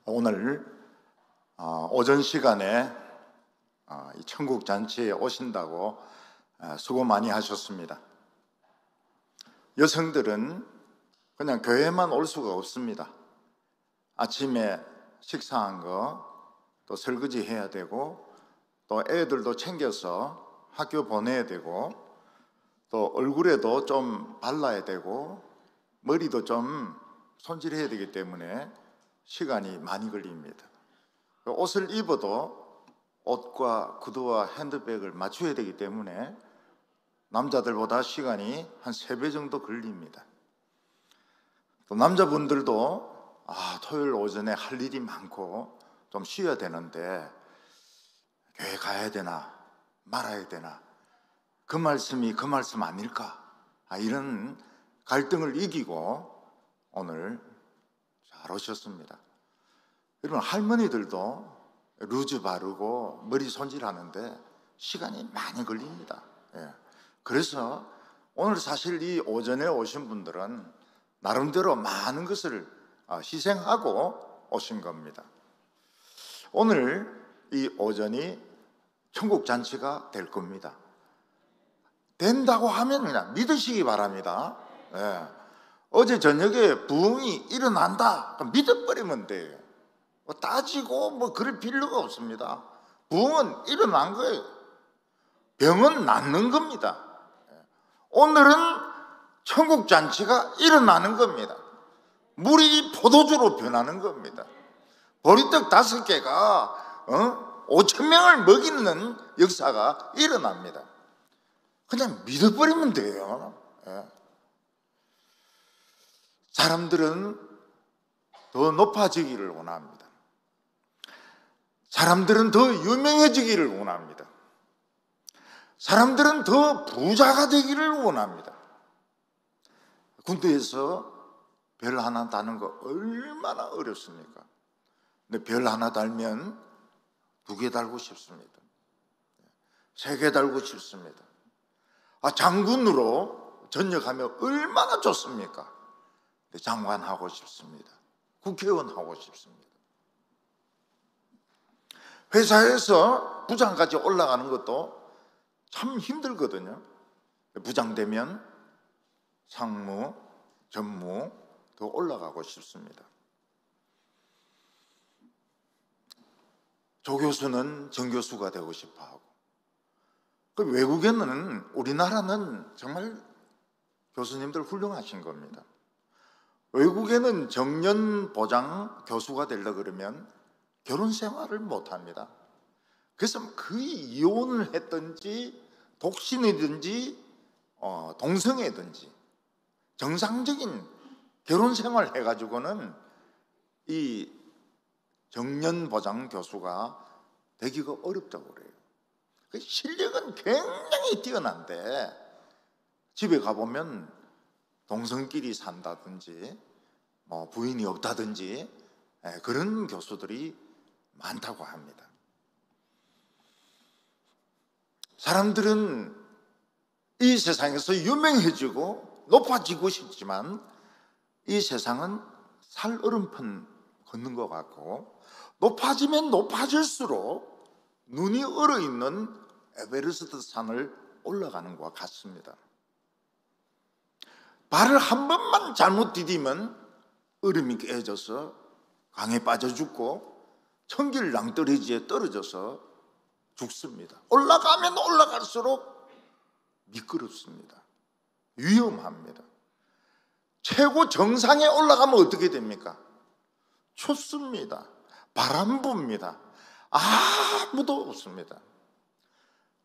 오늘 오전 시간에 이 천국 잔치에 오신다고 수고 많이 하셨습니다. 여성들은 그냥 교회만 올 수가 없습니다. 아침에 식사한 거 또 설거지 해야 되고, 또 애들도 챙겨서 학교 보내야 되고, 또 얼굴에도 좀 발라야 되고, 머리도 좀 손질해야 되기 때문에 시간이 많이 걸립니다. 옷을 입어도 옷과 구두와 핸드백을 맞춰야 되기 때문에 남자들보다 시간이 한 3배 정도 걸립니다. 또 남자분들도 토요일 오전에 할 일이 많고 좀 쉬어야 되는데 교회 가야 되나 말아야 되나, 그 말씀이 그 말씀 아닐까, 이런 갈등을 이기고 오늘 잘 오셨습니다. 여러분, 할머니들도 루즈 바르고 머리 손질하는데 시간이 많이 걸립니다. 그래서 오늘 사실 이 오전에 오신 분들은 나름대로 많은 것을 희생하고 오신 겁니다. 오늘 이 오전이 천국 잔치가 될 겁니다. 된다고 하면 그냥 믿으시기 바랍니다. 어제 저녁에 부흥이 일어난다, 믿어버리면 돼요. 따지고 그럴 필요가 없습니다. 부흥은 일어난 거예요. 병은 낫는 겁니다. 오늘은 천국 잔치가 일어나는 겁니다. 물이 포도주로 변하는 겁니다. 보리떡 5개가 5,000명을 먹이는 역사가 일어납니다. 그냥 믿어버리면 돼요. 사람들은 더 높아지기를 원합니다. 사람들은 더 유명해지기를 원합니다. 사람들은 더 부자가 되기를 원합니다. 군대에서 별 하나 다는 거 얼마나 어렵습니까? 근데 별 하나 달면 2개 달고 싶습니다. 3개 달고 싶습니다. 장군으로 전역하면 얼마나 좋습니까? 근데 장관 하고 싶습니다. 국회의원 하고 싶습니다. 회사에서 부장까지 올라가는 것도 참 힘들거든요. 부장 되면 상무, 전무 더 올라가고 싶습니다. 조교수는 정교수가 되고 싶어 하고, 외국에는, 우리나라는 정말 교수님들 훌륭하신 겁니다. 외국에는 정년보장 교수가 되려고 그러면 결혼 생활을 못합니다. 그래서 거의 이혼을 했든지 독신이든지 동성애든지 정상적인 결혼 생활을 해가지고는 이 정년보장 교수가 되기가 어렵다고 그래요. 실력은 굉장히 뛰어난데 집에 가보면 동성끼리 산다든지 부인이 없다든지 그런 교수들이 많다고 합니다. 사람들은 이 세상에서 유명해지고 높아지고 싶지만 이 세상은 살얼음판 걷는 것 같고, 높아지면 높아질수록 눈이 얼어있는 에베레스트 산을 올라가는 것과 같습니다. 발을 한 번만 잘못 디디면 얼음이 깨져서 강에 빠져 죽고 천길 낭떠러지에 떨어져서 죽습니다. 올라가면 올라갈수록 미끄럽습니다. 위험합니다. 최고 정상에 올라가면 어떻게 됩니까? 춥습니다. 바람 붑니다. 아무도 없습니다.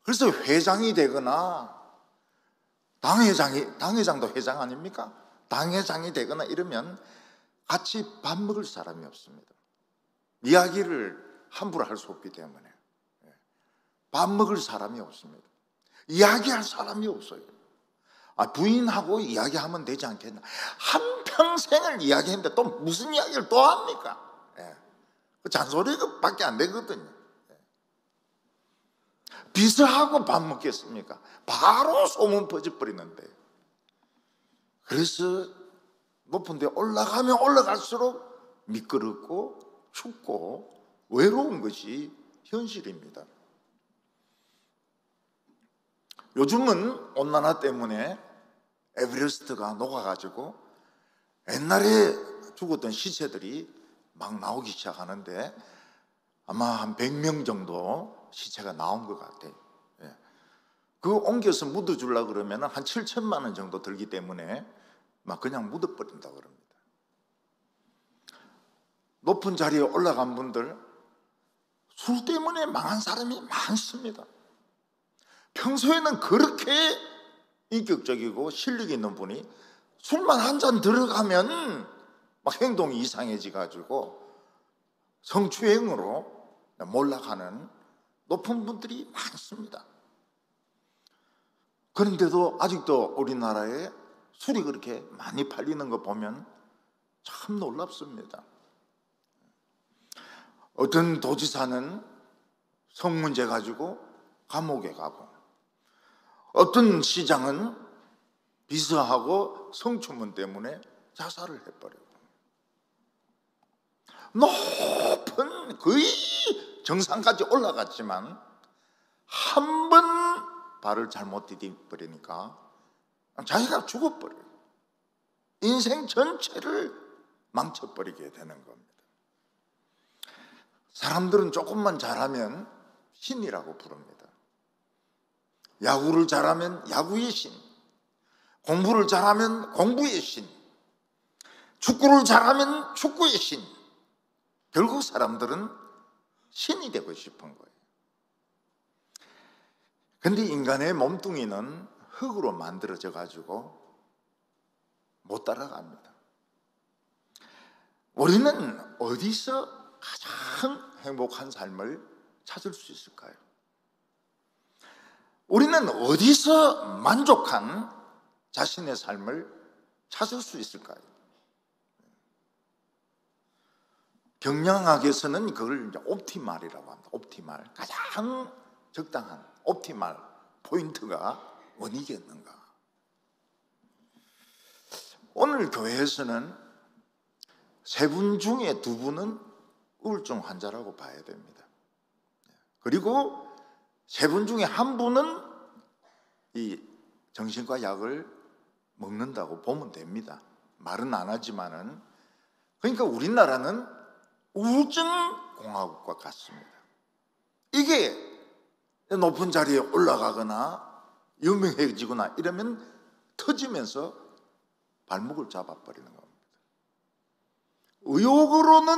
그래서 회장이 되거나 당회장도 회장 아닙니까? 당회장이 되거나 이러면 같이 밥 먹을 사람이 없습니다. 이야기를 함부로 할 수 없기 때문에 밥 먹을 사람이 없습니다. 이야기할 사람이 없어요. 부인하고 이야기하면 되지 않겠나? 한평생을 이야기했는데 또 무슨 이야기를 또 합니까? 잔소리밖에 안 되거든요. 비서하고 밥 먹겠습니까? 바로 소문 퍼져버리는데. 그래서 높은 데 올라가면 올라갈수록 미끄럽고 춥고 외로운 것이 현실입니다. 요즘은 온난화 때문에 에베레스트가 녹아가지고 옛날에 죽었던 시체들이 막 나오기 시작하는데 아마 한 100명 정도 시체가 나온 것 같아요. 예. 그 옮겨서 묻어주려고 그러면 한 7천만 원 정도 들기 때문에 막 그냥 묻어버린다고 그럽니다. 높은 자리에 올라간 분들, 술 때문에 망한 사람이 많습니다. 평소에는 그렇게 인격적이고 실력 있는 분이 술만 한 잔 들어가면 막 행동이 이상해지가지고 성추행으로 몰락하는 높은 분들이 많습니다. 그런데도 아직도 우리나라에 술이 그렇게 많이 팔리는 거 보면 참 놀랍습니다. 어떤 도지사는 성문제 가지고 감옥에 가고, 어떤 시장은 비서하고 성추문 때문에 자살을 해버려요. 높은 거의 정상까지 올라갔지만 한 번 발을 잘못 디뎌버리니까 자기가 죽어버려요. 인생 전체를 망쳐버리게 되는 겁니다. 사람들은 조금만 잘하면 신이라고 부릅니다. 야구를 잘하면 야구의 신, 공부를 잘하면 공부의 신, 축구를 잘하면 축구의 신. 결국 사람들은 신이 되고 싶은 거예요. 근데 인간의 몸뚱이는 흙으로 만들어져 가지고 못 따라갑니다. 우리는 어디서 가장 행복한 삶을 찾을 수 있을까요? 우리는 어디서 만족한 자신의 삶을 찾을 수 있을까요? 경영학에서는 그걸 이제 옵티말이라고 합니다. 옵티말, 가장 적당한 옵티말 포인트가 어디겠는가? 오늘 교회에서는 세 분 중에 두 분은 우울증 환자라고 봐야 됩니다. 그리고 세 분 중에 한 분은 이 정신과 약을 먹는다고 보면 됩니다. 말은 안 하지만은. 그러니까 우리나라는 우울증 공화국과 같습니다. 이게 높은 자리에 올라가거나 유명해지거나 이러면 터지면서 발목을 잡아버리는 겁니다. 의욕으로는,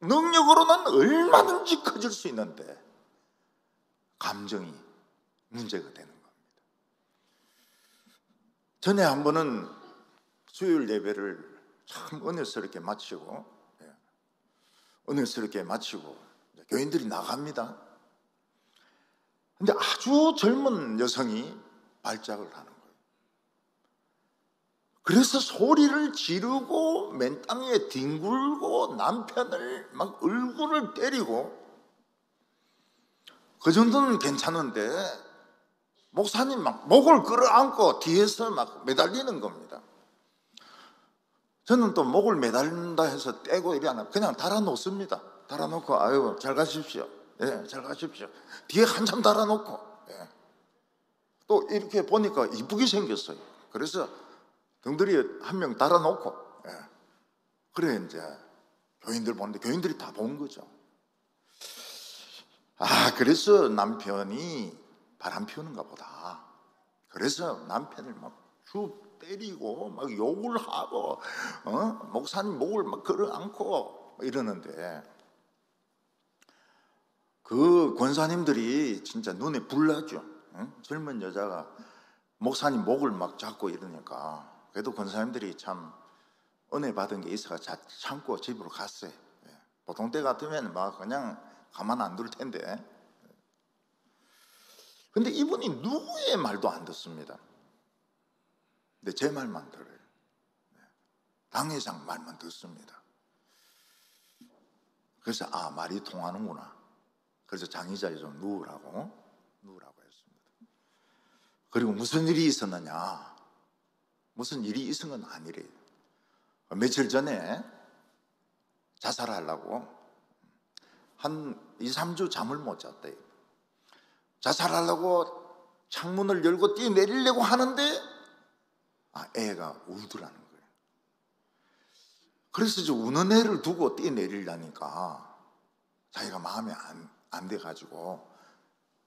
능력으로는 얼마든지 커질 수 있는데 감정이 문제가 되는 겁니다. 전에 한 번은 수요일 예배를 참 은혜스럽게 마치고 교인들이 나갑니다. 근데 아주 젊은 여성이 발작을 하는 거예요. 그래서 소리를 지르고 맨 땅에 뒹굴고 남편을 막 얼굴을 때리고, 그 정도는 괜찮은데 목사님 막 목을 끌어안고 뒤에서 막 매달리는 겁니다. 저는 또 목을 매달린다 해서 떼고 이래 안 하고 그냥 달아놓습니다. 달아놓고 아유 잘 가십시오. 예, 잘 가십시오. 뒤에 한참 달아놓고, 예. 또 이렇게 보니까 이쁘게 생겼어요. 그래서 등들이 한 명 달아놓고, 예. 그래 이제 교인들 보는데 교인들이 다 본 거죠. 아, 그래서 남편이 바람 피우는가 보다. 그래서 남편을 막 쭉 때리고 막 욕을 하고, 목사님 목을 막 끌어안고 이러는데, 그 권사님들이 진짜 눈에 불나죠. 젊은 여자가 목사님 목을 막 잡고 이러니까. 그래도 권사님들이 참 은혜 받은 게 있어서 참고 집으로 갔어요. 보통 때 같으면 막 그냥 가만 안 둘 텐데. 근데 이분이 누구의 말도 안 듣습니다. 근데 제 말만 들어요. 당회장 말만 듣습니다. 그래서 아, 말이 통하는구나. 그래서 장의자에 좀 누우라고 했습니다. 그리고 무슨 일이 있었느냐? 무슨 일이 있은 건 아니래요. 며칠 전에 자살하려고 한 2, 3주 잠을 못 잤대요. 자살하려고 창문을 열고 뛰어내리려고 하는데 애가 울더라는 거예요. 그래서 저 우는 애를 두고 뛰어내리려니까 자기가 마음에 안 돼가지고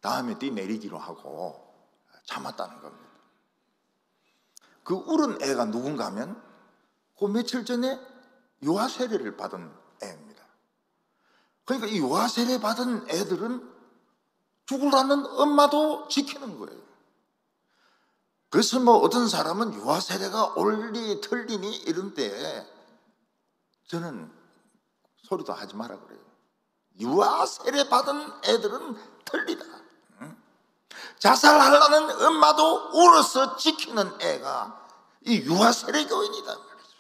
다음에 뛰어내리기로 하고 참았다는 겁니다. 그 울은 애가 누군가 하면 그 며칠 전에 유아 세례를 받은 애입니다. 그러니까 이 유아 세례 받은 애들은 죽으라는 엄마도 지키는 거예요. 그래서 뭐 어떤 사람은 유아 세례가 옳리 틀리니 이런데 저는 소리도 하지 마라 그래요. 유아 세례 받은 애들은 틀리다. 자살하려는 엄마도 울어서 지키는 애가 이 유아 세례 교인이다 말이죠.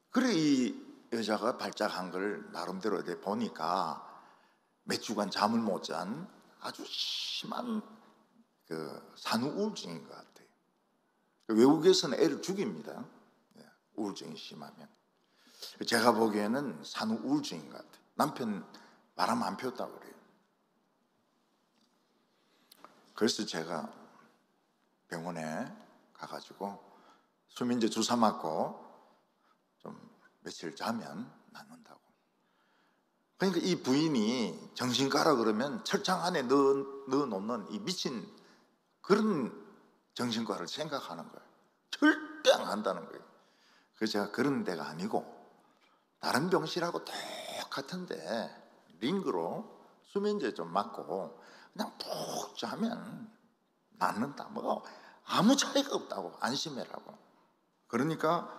그래 이 여자가 발작한 걸 나름대로 보니까 몇 주간 잠을 못 잔 아주 심한 그 산후 우울증인 것 같아요. 외국에서는 애를 죽입니다. 우울증이 심하면. 제가 보기에는 산후 우울증인 것 같아요. 남편 바람 안 피웠다고 그래요. 그래서 제가 병원에 가가지고 수면제 주사 맞고 좀 며칠 자면 낫는다고. 그러니까 이 부인이 정신과라 그러면 철창 안에 넣어놓는 이 미친 그런 정신과를 생각하는 거예요. 절대 안 한다는 거예요. 그래서 제가 그런 데가 아니고 다른 병실하고 똑같은데 링그로 수면제 좀 맞고 그냥 푹 자면 낫는다. 뭐 아무 차이가 없다고 안심해라고. 그러니까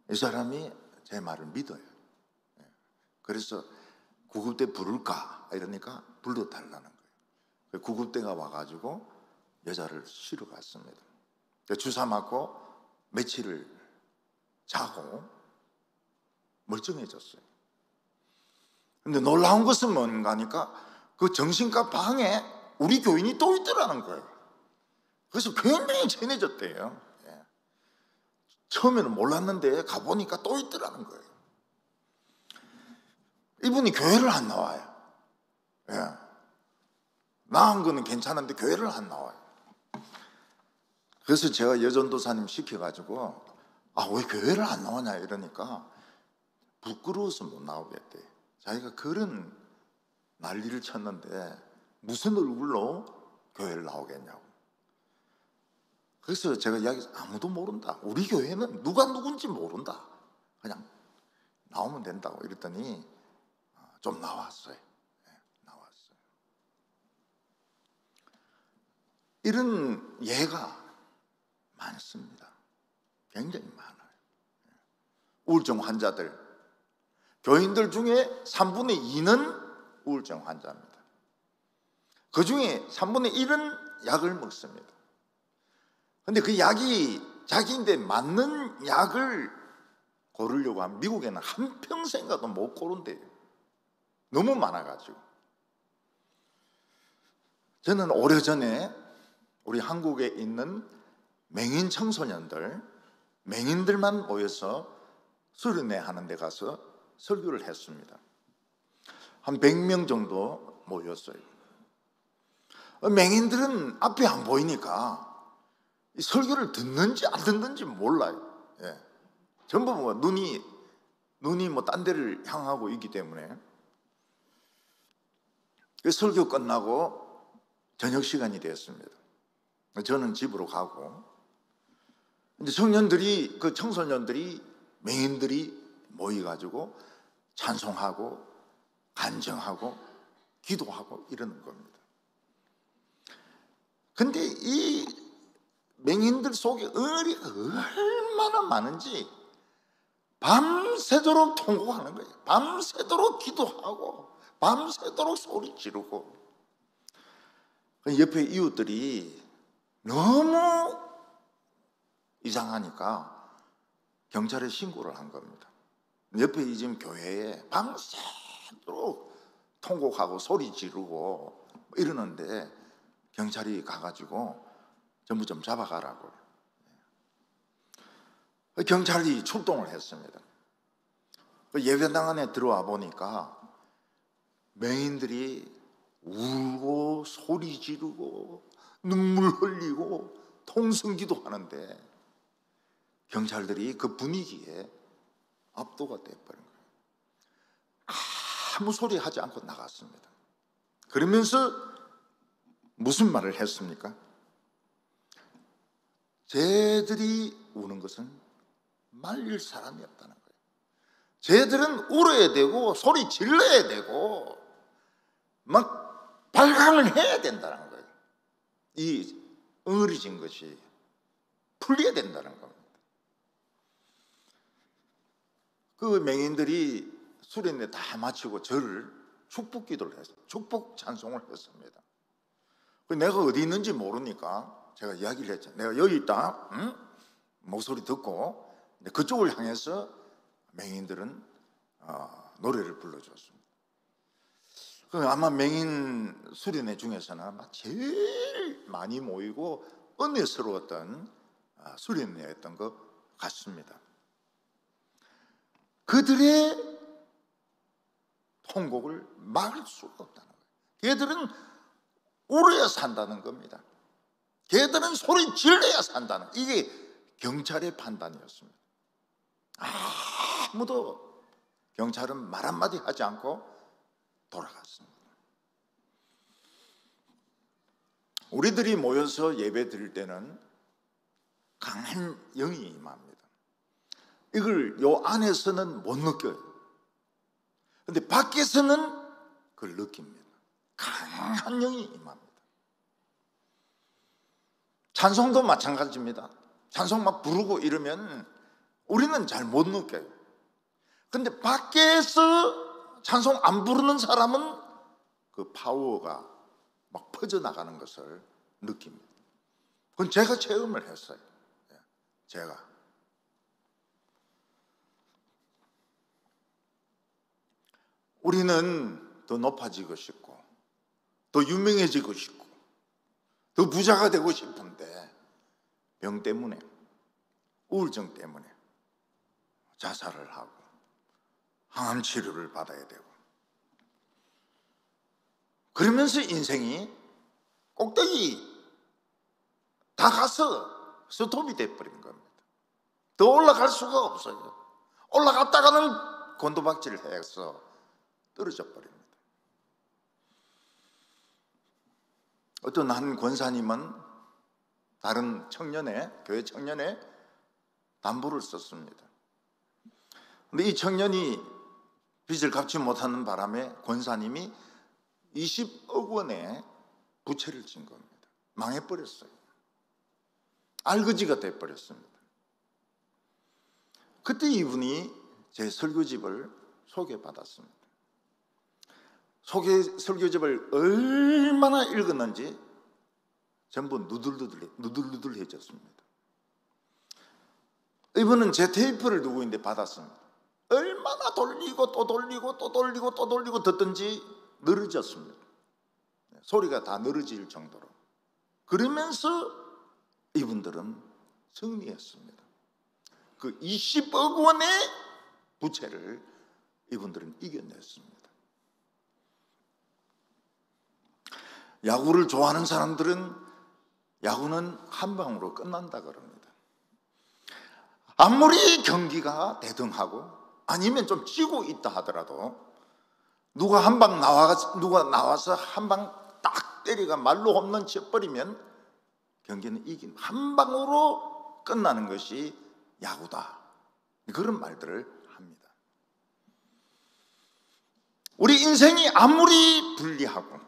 이 사람이 제 말을 믿어요. 그래서 구급대 부를까 이러니까 불러달라는 거예요. 구급대가 와가지고 여자를 실어 갔습니다. 주사 맞고 며칠을 자고 멀쩡해졌어요. 근데 놀라운 것은 뭔가 하니까 그 정신과 방에 우리 교인이 또 있더라는 거예요. 그래서 굉장히 친해졌대요. 처음에는 몰랐는데 가보니까 또 있더라는 거예요. 이분이 교회를 안 나와요. 나은 거는 괜찮은데 교회를 안 나와요. 그래서 제가 여전도사님 시켜가지고 왜 교회를 안 나오냐 이러니까 부끄러워서 못 나오겠대. 자기가 그런 난리를 쳤는데 무슨 얼굴로 교회를 나오겠냐고. 그래서 제가 이야기해서 아무도 모른다. 우리 교회는 누가 누군지 모른다. 그냥 나오면 된다고 이랬더니 좀 나왔어요. 나왔어요. 이런 예가 많습니다. 굉장히 많아요. 우울증 환자들, 교인들 중에 3분의 2는 우울증 환자입니다. 그 중에 3분의 1은 약을 먹습니다. 그런데 그 약이 자기인데 맞는 약을 고르려고 하면 미국에는 한평생 가도 못 고른대요. 너무 많아가지고. 저는 오래전에 우리 한국에 있는 맹인 청소년들, 맹인들만 모여서 수련회 하는 데 가서 설교를 했습니다. 한 100명 정도 모였어요. 맹인들은 앞이 안 보이니까 이 설교를 듣는지 안 듣는지 몰라요. 전부 뭐 눈이 뭐 딴 데를 향하고 있기 때문에. 그 설교 끝나고 저녁 시간이 되었습니다. 저는 집으로 가고, 이제 그 청소년들이, 맹인들이 모여가지고 찬송하고, 간증하고, 기도하고 이러는 겁니다. 근데 이 맹인들 속에 의리가 얼마나 많은지 밤새도록 통곡하는 거예요. 밤새도록 기도하고, 밤새도록 소리 지르고. 옆에 이웃들이 너무 이상하니까 경찰에 신고를 한 겁니다. 옆에 지금 교회에 밤새도록 통곡하고 소리 지르고 이러는데 경찰이 가가지고 전부 좀 잡아가라고. 경찰이 출동을 했습니다. 예배당 안에 들어와 보니까 맹인들이 울고 소리 지르고 눈물 흘리고 통성기도 하는데 경찰들이 그 분위기에 압도가 돼버린 거예요. 아무 소리 하지 않고 나갔습니다. 그러면서 무슨 말을 했습니까? 쟤들이 우는 것은 말릴 사람이 없다는 거예요. 쟤들은 울어야 되고 소리 질러야 되고 막 발광을 해야 된다는 거예요. 이 응어리진 것이 풀려야 된다는 겁니다. 그 맹인들이 수련회 다 마치고 저를 축복 기도를 했어요. 축복 찬송을 했습니다. 내가 어디 있는지 모르니까 제가 이야기를 했죠. 내가 여기 있다. 응? 목소리 듣고 그쪽을 향해서 맹인들은 노래를 불러줬습니다. 아마 맹인 수련회 중에서는 아마 제일 많이 모이고 은혜스러웠던 수련회였던 것 같습니다. 그들의 통곡을 막을 수가 없다는 거예요. 걔들은 울어야 산다는 겁니다. 걔들은 소리 질러야 산다는, 이게 경찰의 판단이었습니다. 아무도 경찰은 말 한마디 하지 않고 돌아갔습니다. 우리들이 모여서 예배 드릴 때는 강한 영이 임합니다. 이걸 요 안에서는 못 느껴요. 그런데 밖에서는 그걸 느낍니다. 강한 영이 임합니다. 찬송도 마찬가지입니다. 찬송 막 부르고 이러면 우리는 잘 못 느껴요. 그런데 밖에서 찬송 안 부르는 사람은 그 파워가 막 퍼져나가는 것을 느낍니다. 그건 제가 체험을 했어요. 제가. 우리는 더 높아지고 싶고 더 유명해지고 싶고 더 부자가 되고 싶은데 병 때문에, 우울증 때문에 자살을 하고 항암 치료를 받아야 되고, 그러면서 인생이 꼭대기 다 가서 스톱이 돼버린 겁니다. 더 올라갈 수가 없어요. 올라갔다가는 곤두박질을 해서 떨어져 버립니다. 어떤 한 권사님은 다른 청년의, 교회 청년의 담보를 썼습니다. 근데 이 청년이 빚을 갚지 못하는 바람에 권사님이 20억 원의 부채를 진 겁니다. 망해버렸어요. 알거지가 돼버렸습니다. 그때 이분이 제 설교집을 소개받았습니다. 설교집을 얼마나 읽었는지 전부 누들누들해졌습니다. 이분은 제 테이프를 두고 있는데 받았습니다. 얼마나 돌리고 또 돌리고 또 돌리고 또 돌리고 듣든지 늘어졌습니다. 소리가 다 늘어질 정도로. 그러면서 이분들은 승리했습니다. 그 20억 원의 부채를 이분들은 이겨냈습니다. 야구를 좋아하는 사람들은 야구는 한 방으로 끝난다 그럽니다. 아무리 경기가 대등하고 아니면 좀 지고 있다 하더라도 누가 나와서 한 방 딱 때리가 말로 홈런 쳐버리면 경기는 한 방으로 끝나는 것이 야구다. 그런 말들을 합니다. 우리 인생이 아무리 불리하고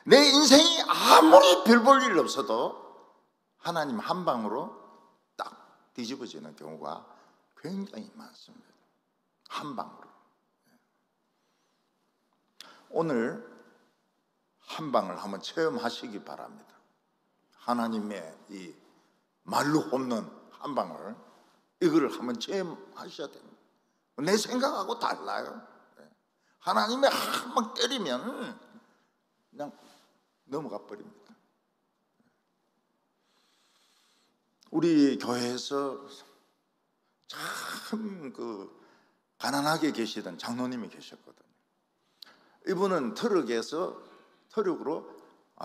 내 인생이 아무리 별 볼 일 없어도 하나님 한 방으로 딱 뒤집어지는 경우가 굉장히 많습니다. 한 방으로. 오늘 한 방을 한번 체험하시기 바랍니다. 하나님의 이 말로 홈런 한 방을, 이거를 한번 체험하셔야 됩니다. 내 생각하고 달라요. 하나님의 한 방 때리면 그냥 넘어가 버립니다. 우리 교회에서 참 가난하게 계시던 장로님이 계셨거든요. 이분은 트럭으로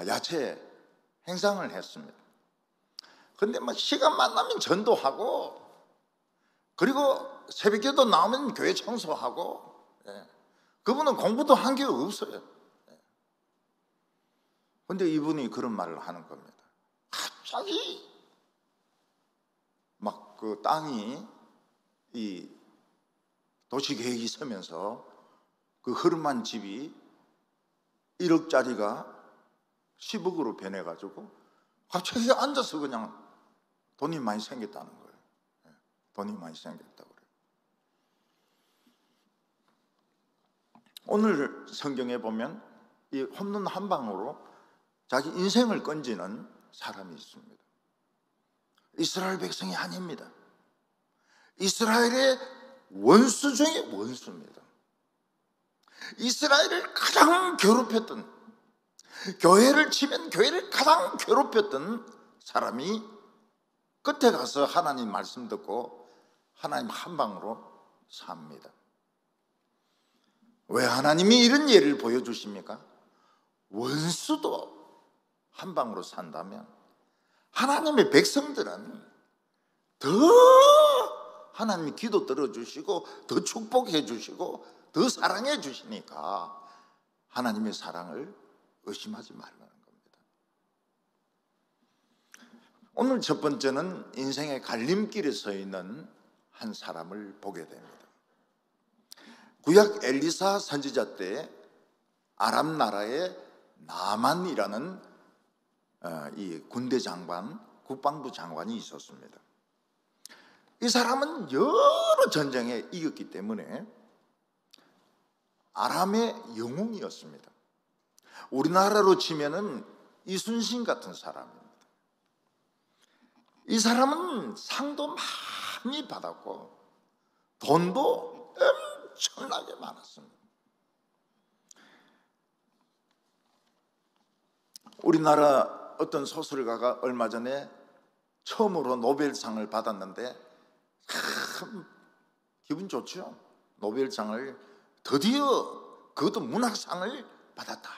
야채 행상을 했습니다. 근데 시간만 나면 전도하고, 그리고 새벽기도 나오면 교회 청소하고, 그분은 공부도 한 게 없어요. 근데 이분이 그런 말을 하는 겁니다. 갑자기 그 땅이 이 도시계획이 서면서 그 흐름한 집이 1억짜리가 10억으로 변해가지고 갑자기 앉아서 그냥 돈이 많이 생겼다는 거예요. 돈이 많이 생겼다고 그래요. 오늘 성경에 보면 이 홈런 한 방으로 자기 인생을 건지는 사람이 있습니다. 이스라엘 백성이 아닙니다. 이스라엘의 원수 중에 원수입니다. 이스라엘을 가장 괴롭혔던, 교회를 치면 교회를 가장 괴롭혔던 사람이 끝에 가서 하나님 말씀 듣고 하나님 한 방으로 삽니다. 왜 하나님이 이런 예를 보여주십니까? 원수도 한 방으로 산다면 하나님의 백성들은 더 하나님이 기도 들어주시고 더 축복해 주시고 더 사랑해 주시니까 하나님의 사랑을 의심하지 말라는 겁니다. 오늘 첫 번째는 인생의 갈림길에 서 있는 한 사람을 보게 됩니다. 구약 엘리사 선지자 때 아람 나라의 나만이라는 이 군대 장관, 국방부 장관이 있었습니다. 이 사람은 여러 전쟁에 이겼기 때문에 아람의 영웅이었습니다. 우리나라로 치면은 이순신 같은 사람입니다. 이 사람은 상도 많이 받았고 돈도 엄청나게 많았습니다. 우리나라 어떤 소설가가 얼마 전에 처음으로 노벨상을 받았는데 참 기분 좋죠. 노벨상을 드디어, 그것도 문학상을 받았다.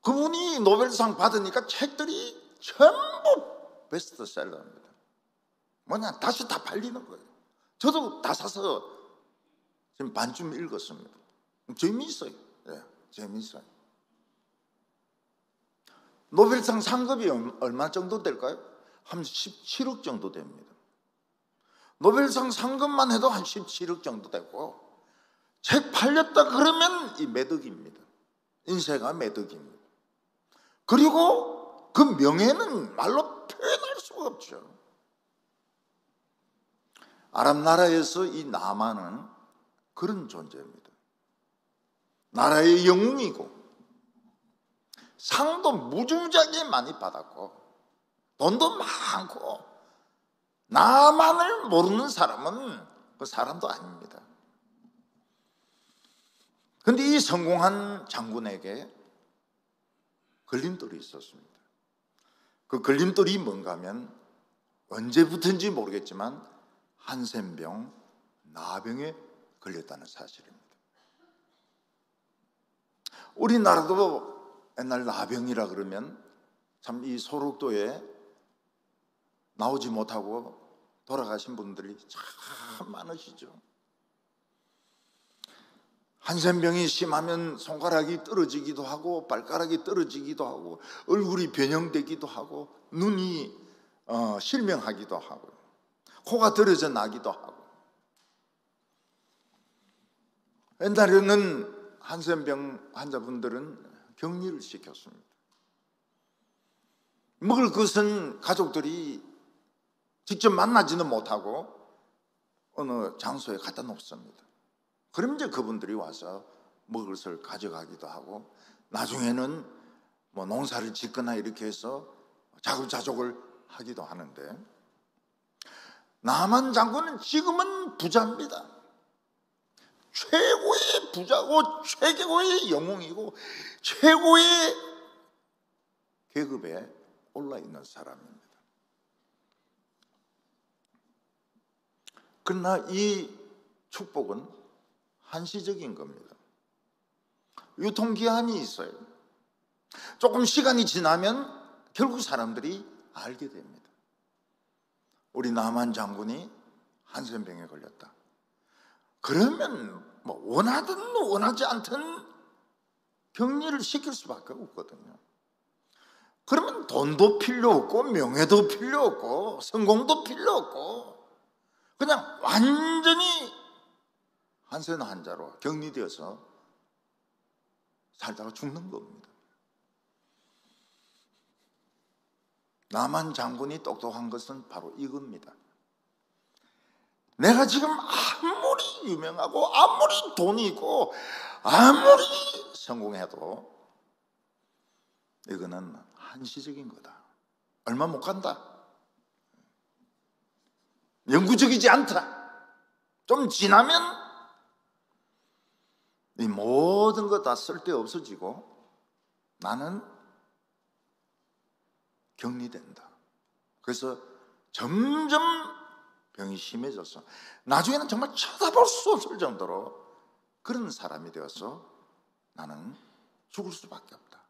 그분이 노벨상 받으니까 책들이 전부 베스트셀러입니다. 뭐냐, 다시 다 팔리는 거예요. 저도 다 사서 지금 반쯤 읽었습니다. 재미있어요. 재미있어요. 노벨상 상금이 얼마 정도 될까요? 한 17억 정도 됩니다. 노벨상 상금만 해도 한 17억 정도 되고, 책 팔렸다 그러면 이 매덕입니다. 인쇄가 매덕입니다. 그리고 그 명예는 말로 표현할 수가 없죠. 아랍 나라에서 이 나만은 그런 존재입니다. 나라의 영웅이고 상도 무중자게 많이 받았고 돈도 많고, 나만을 모르는 사람은 그 사람도 아닙니다. 그런데 이 성공한 장군에게 걸림돌이 있었습니다. 그 걸림돌이 뭔가 하면 언제부터인지 모르겠지만 한센병, 나병에 걸렸다는 사실입니다. 우리나라도 옛날 나병이라 그러면 참 이 소록도에 나오지 못하고 돌아가신 분들이 참 많으시죠. 한센병이 심하면 손가락이 떨어지기도 하고 발가락이 떨어지기도 하고 얼굴이 변형되기도 하고 눈이 실명하기도 하고 코가 들어져 나기도 하고. 옛날에는 한센병 환자분들은 격리를 시켰습니다. 먹을 것은 가족들이 직접 만나지는 못하고 어느 장소에 갖다 놓습니다. 그럼 이제 그분들이 와서 먹을 것을 가져가기도 하고, 나중에는 뭐 농사를 짓거나 이렇게 해서 자급자족을 하기도 하는데, 나만 장군은 지금은 부자입니다. 최고의 부자고 최고의 영웅이고 최고의 계급에 올라 있는 사람입니다. 그러나 이 축복은 한시적인 겁니다. 유통기한이 있어요. 조금 시간이 지나면 결국 사람들이 알게 됩니다. 우리 남한 장군이 한센병에 걸렸다. 그러면 뭐 원하든 원하지 않든 격리를 시킬 수밖에 없거든요. 그러면 돈도 필요 없고 명예도 필요 없고 성공도 필요 없고 그냥 완전히 한센 환자로 격리되어서 살다가 죽는 겁니다. 남한 장군이 똑똑한 것은 바로 이겁니다. 내가 지금 아무리 유명하고 아무리 돈이 있고 아무리 성공해도 이거는 한시적인 거다. 얼마 못 간다. 영구적이지 않다. 좀 지나면 이 모든 거 다 쓸데없어지고 나는 격리된다. 그래서 점점 병이 심해져서 나중에는 정말 쳐다볼 수 없을 정도로 그런 사람이 되어서 나는 죽을 수밖에 없다.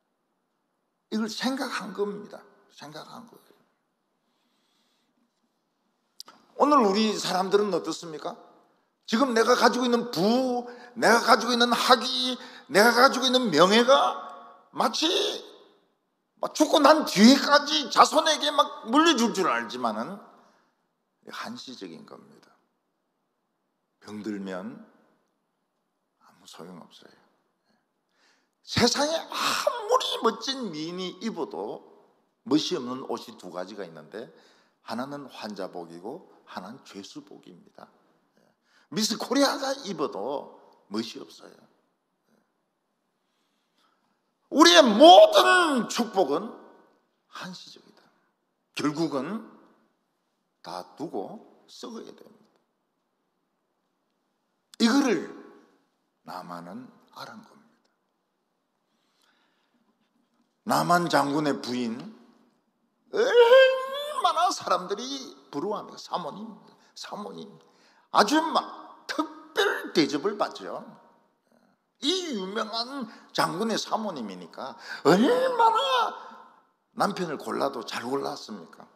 이걸 생각한 겁니다. 생각한 거예요. 오늘 우리 사람들은 어떻습니까? 지금 내가 가지고 있는 부, 내가 가지고 있는 학위, 내가 가지고 있는 명예가 마치 막 죽고 난 뒤에까지 자손에게 막 물려줄 줄 알지만은 한시적인 겁니다. 병들면 아무 소용없어요. 세상에 아무리 멋진 미인이 입어도 멋이 없는 옷이 두 가지가 있는데 하나는 환자복이고 하나는 죄수복입니다. 미스 코리아가 입어도 멋이 없어요. 우리의 모든 축복은 한시적이다. 결국은 다 두고 썩어야 됩니다. 이거를 나만은 알은 겁니다. 나만 장군의 부인 얼마나 사람들이 부러워합니까? 사모님 아주 막 특별 대접을 받죠. 이 유명한 장군의 사모님이니까 얼마나 남편을 골라도 잘 골랐습니까?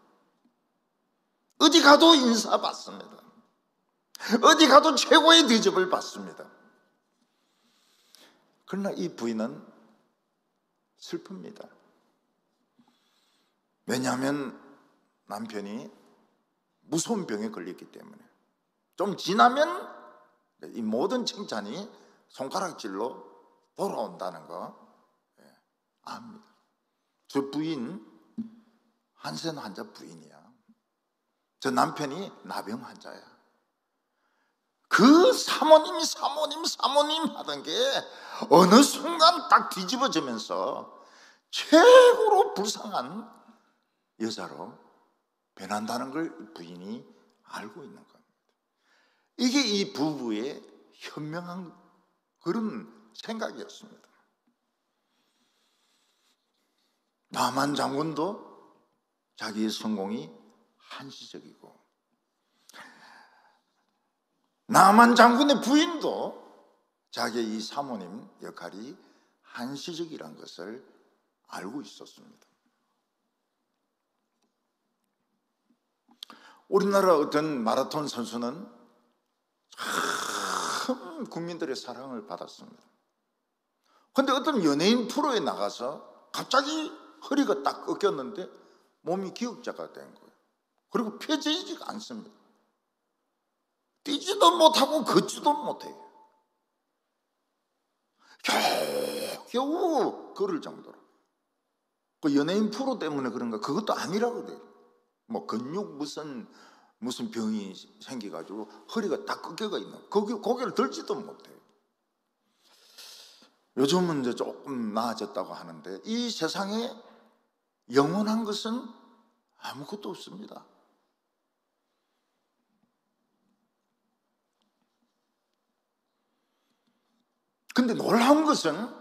어디 가도 인사받습니다. 어디 가도 최고의 대접을 받습니다. 그러나 이 부인은 슬픕니다. 왜냐하면 남편이 무서운 병에 걸렸기 때문에 좀 지나면 이 모든 칭찬이 손가락질로 돌아온다는 거 압니다. 저 부인 한센 환자 부인이야. 저 남편이 나병 환자야. 그 사모님 하던 게 어느 순간 딱 뒤집어지면서 최고로 불쌍한 여자로 변한다는 걸 부인이 알고 있는 겁니다. 이게 이 부부의 현명한 그런 생각이었습니다. 남한 장군도 자기의 성공이 한시적이고 남한 장군의 부인도 자기의 이 사모님 역할이 한시적이라는 것을 알고 있었습니다. 우리나라 어떤 마라톤 선수는 참 국민들의 사랑을 받았습니다. 그런데 어떤 연예인 프로에 나가서 갑자기 허리가 딱 꺾였는데 몸이 기역자가 된 거예요. 그리고 펴지지가 않습니다. 뛰지도 못하고 걷지도 못해요. 겨우 걸을 정도로. 그 연예인 프로 때문에 그런가? 그것도 아니라고 그래요. 뭐 근육 무슨 병이 생겨가지고 허리가 딱 꺾여가 있는 고개를 들지도 못해요. 요즘은 이제 조금 나아졌다고 하는데 이 세상에 영원한 것은 아무것도 없습니다. 근데 놀라운 것은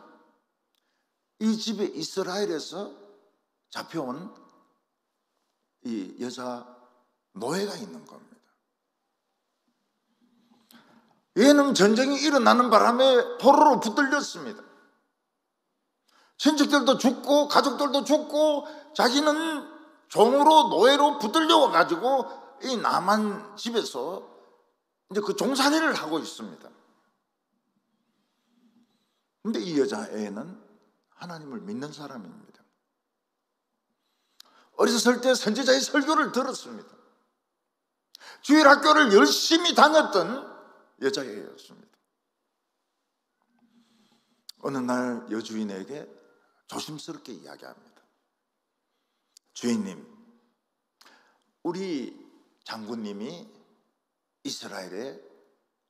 이 집에 이스라엘에서 잡혀온 이 여자 노예가 있는 겁니다. 얘는 전쟁이 일어나는 바람에 포로로 붙들렸습니다. 친척들도 죽고 가족들도 죽고 자기는 종으로 노예로 붙들려 가지고 이 남한 집에서 이제 그 종살이를 하고 있습니다. 근데 이 여자애는 하나님을 믿는 사람입니다. 어렸을 때 선지자의 설교를 들었습니다. 주일학교를 열심히 다녔던 여자애였습니다. 어느 날 여주인에게 조심스럽게 이야기합니다. 주인님, 우리 장군님이 이스라엘에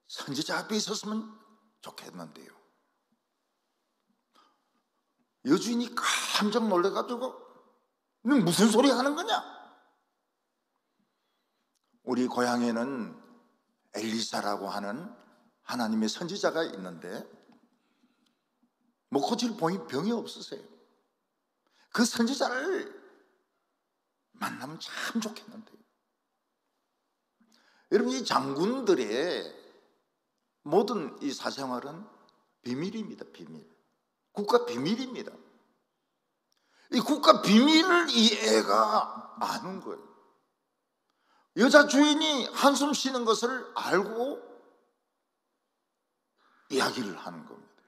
선지자 앞에 있었으면 좋겠는데요. 여주인이 깜짝 놀라가지고 너 무슨 소리 하는 거냐? 우리 고향에는 엘리사라고 하는 하나님의 선지자가 있는데 못 고칠 병이 없으세요. 그 선지자를 만나면 참 좋겠는데요. 여러분, 이 장군들의 모든 이 사생활은 비밀입니다. 비밀. 국가 비밀입니다. 이 국가 비밀을 이 애가 아는 거예요. 여자 주인이 한숨 쉬는 것을 알고 이야기를 하는 겁니다.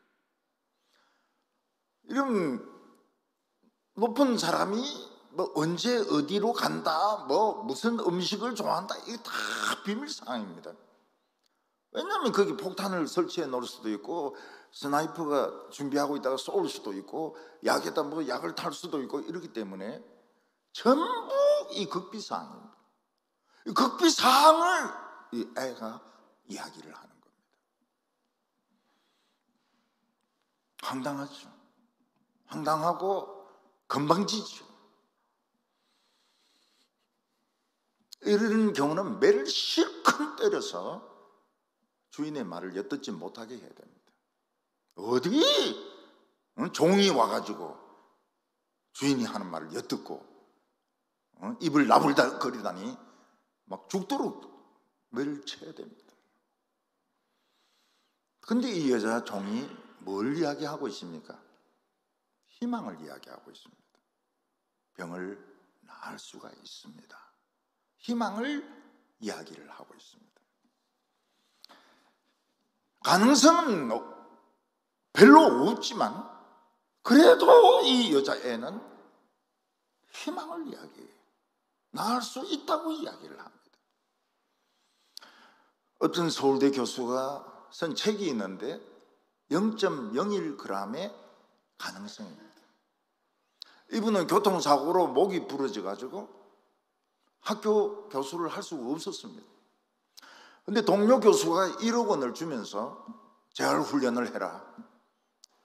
이런 높은 사람이 뭐 언제 어디로 간다, 뭐 무슨 음식을 좋아한다, 이게 다 비밀사항입니다. 왜냐하면 거기 폭탄을 설치해 놓을 수도 있고 스나이퍼가 준비하고 있다가 쏠 수도 있고 약에다 뭐 약을 탈 수도 있고 이러기 때문에 전부 이 극비사항입니다. 이 극비사항을 이 애가 이야기를 하는 겁니다. 황당하죠. 황당하고 건방지죠. 이런 경우는 매를 실컷 때려서 주인의 말을 엿듣지 못하게 해야 됩니다. 어디 종이 와가지고 주인이 하는 말을 엿듣고 입을 나불거리다니 막 죽도록 매를 쳐야 됩니다. 근데 이 여자 종이 뭘 이야기하고 있습니까? 희망을 이야기하고 있습니다. 병을 나을 수가 있습니다. 희망을 이야기를 하고 있습니다. 가능성은 별로 없지만 그래도 이 여자애는 희망을 이야기해요. 나을 수 있다고 이야기를 합니다. 어떤 서울대 교수가 쓴 책이 있는데 0.01g의 가능성입니다. 이분은 교통사고로 목이 부러져 가지고 학교 교수를 할 수가 없었습니다. 근데 동료 교수가 1억 원을 주면서 재활훈련을 해라.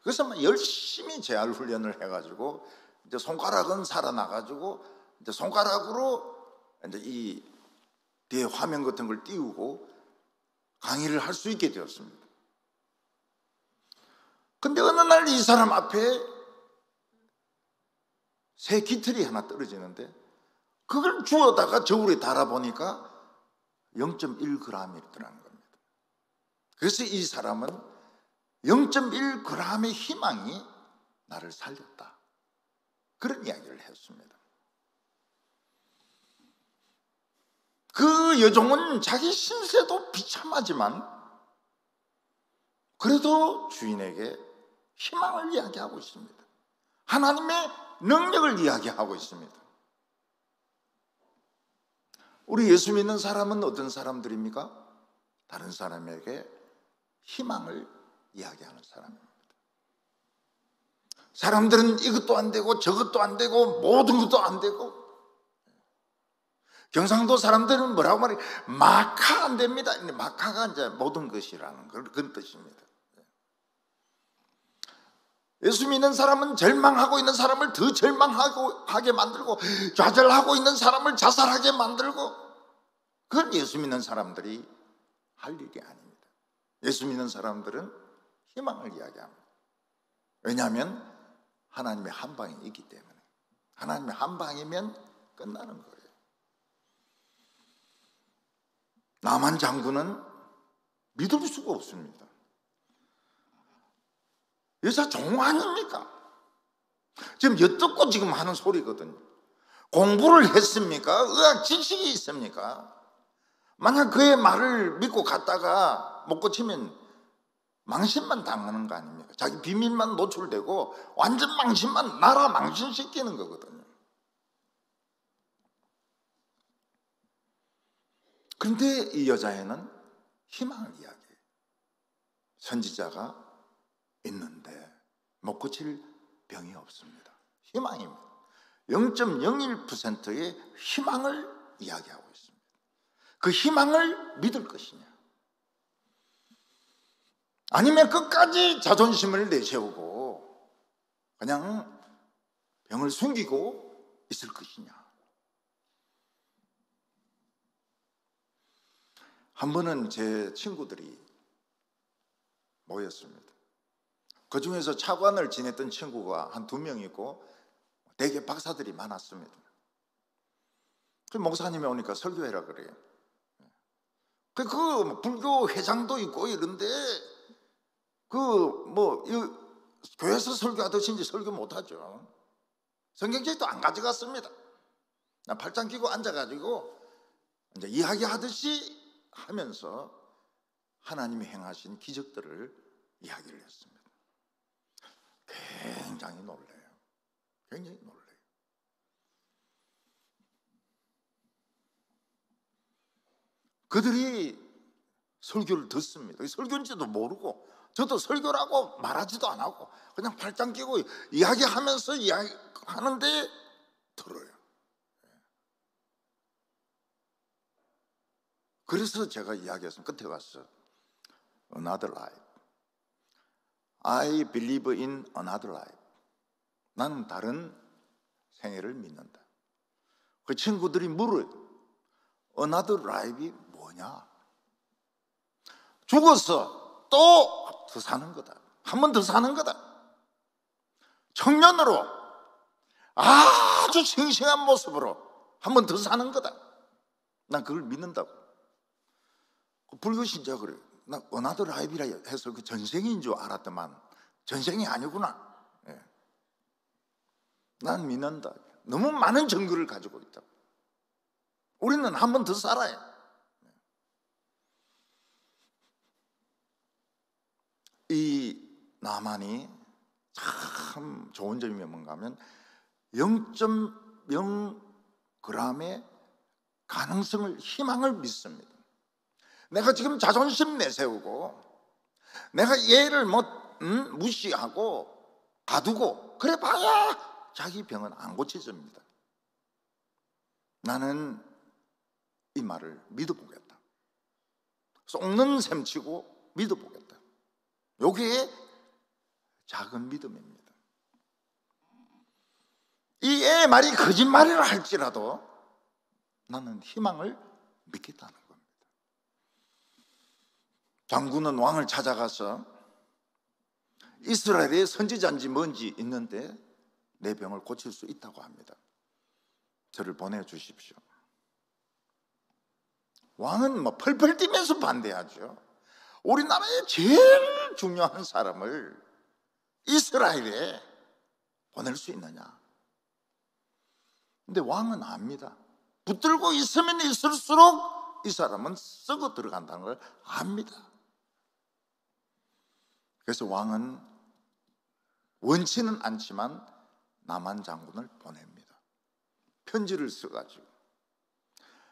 그래서 막 열심히 재활훈련을 해가지고 이제 손가락은 살아나가지고 이제 손가락으로 이제 이 뒤에 화면 같은 걸 띄우고 강의를 할 수 있게 되었습니다. 근데 어느 날 이 사람 앞에 새 깃털이 하나 떨어지는데 그걸 주워다가 저울에 달아보니까 0.1g이더라는 겁니다. 그래서 이 사람은 0.1g의 희망이 나를 살렸다. 그런 이야기를 했습니다. 그 여종은 자기 신세도 비참하지만 그래도 주인에게 희망을 이야기하고 있습니다. 하나님의 능력을 이야기하고 있습니다. 우리 예수 믿는 사람은 어떤 사람들입니까? 다른 사람에게 희망을 이야기하는 사람입니다. 사람들은 이것도 안 되고 저것도 안 되고 모든 것도 안 되고, 경상도 사람들은 뭐라고 말해요? 마카 안 됩니다. 마카가 이제 모든 것이라는 그런 뜻입니다. 예수 믿는 사람은 절망하고 있는 사람을 더 절망하게 만들고 좌절하고 있는 사람을 자살하게 만들고, 그건 예수 믿는 사람들이 할 일이 아닙니다. 예수 믿는 사람들은 희망을 이야기합니다. 왜냐하면 하나님의 한 방이 있기 때문에. 하나님의 한 방이면 끝나는 거예요. 남한 장군은 믿을 수가 없습니다. 여자 종 아닙니까? 지금 엿듣고 지금 하는 소리거든요. 공부를 했습니까? 의학 지식이 있습니까? 만약 그의 말을 믿고 갔다가 못 고치면 망신만 당하는 거 아닙니까? 자기 비밀만 노출되고 완전 망신만, 나라 망신시키는 거거든요. 그런데 이 여자애는 희망을 이야기해요. 선지자가 있는데 못 고칠 병이 없습니다. 희망입니다. 0.01%의 희망을 이야기하고 있습니다. 그 희망을 믿을 것이냐, 아니면 끝까지 자존심을 내세우고 그냥 병을 숨기고 있을 것이냐. 한 번은 제 친구들이 모였습니다. 그 중에서 차관을 지냈던 친구가 한 2명 있고 대개 박사들이 많았습니다. 그 목사님이 오니까 설교해라 그래요. 그 불교 회장도 있고 이런데 교회에서 설교하듯이 이제 설교 못하죠. 성경책도 안 가져갔습니다. 팔짱 끼고 앉아가지고 이제 이야기하듯이 하면서 하나님이 행하신 기적들을 이야기를 했습니다. 굉장히 놀라요. 굉장히 놀라요. 그들이 설교를 듣습니다. 설교인지도 모르고, 저도 설교라고 말하지도 안 하고 그냥 팔짱 끼고 이야기하면서 이야기하는데 들어요. 그래서 제가 이야기했습니다. 끝에 가서 Another life. I believe in another life. 나는 다른 생애를 믿는다. 그 친구들이 물어요. Another life이 뭐냐? 죽어서 또 더 사는 거다. 한 번 더 사는 거다. 청년으로 아주 싱싱한 모습으로 한 번 더 사는 거다. 난 그걸 믿는다고. 불교 신자 그래요. 나 Another life이라 해서 그 전생인 줄 알았더만 전생이 아니구나. 예. 난 믿는다. 너무 많은 증거를 가지고 있다. 우리는 한 번 더 살아요. 이 나만이 참 좋은 점이 뭔가 하면 0.0g의 가능성을, 희망을 믿습니다. 내가 지금 자존심 내세우고 내가 얘를 무시하고 가두고 그래 봐야 자기 병은 안 고쳐집니다. 나는 이 말을 믿어보겠다. 속는 셈치고 믿어보겠다. 요게 작은 믿음입니다. 이 애의 말이 거짓말이라 할지라도 나는 희망을 믿겠다는 겁니다. 장군은 왕을 찾아가서 이스라엘의 선지자인지 뭔지 있는데 내 병을 고칠 수 있다고 합니다. 저를 보내주십시오. 왕은 펄펄 뛰면서 반대하죠. 우리나라의 제일 중요한 사람을 이스라엘에 보낼 수 있느냐? 근데 왕은 압니다. 붙들고 있으면 있을수록 이 사람은 썩어 들어간다는 걸 압니다. 그래서 왕은 원치는 않지만 나만 장군을 보냅니다. 편지를 써가지고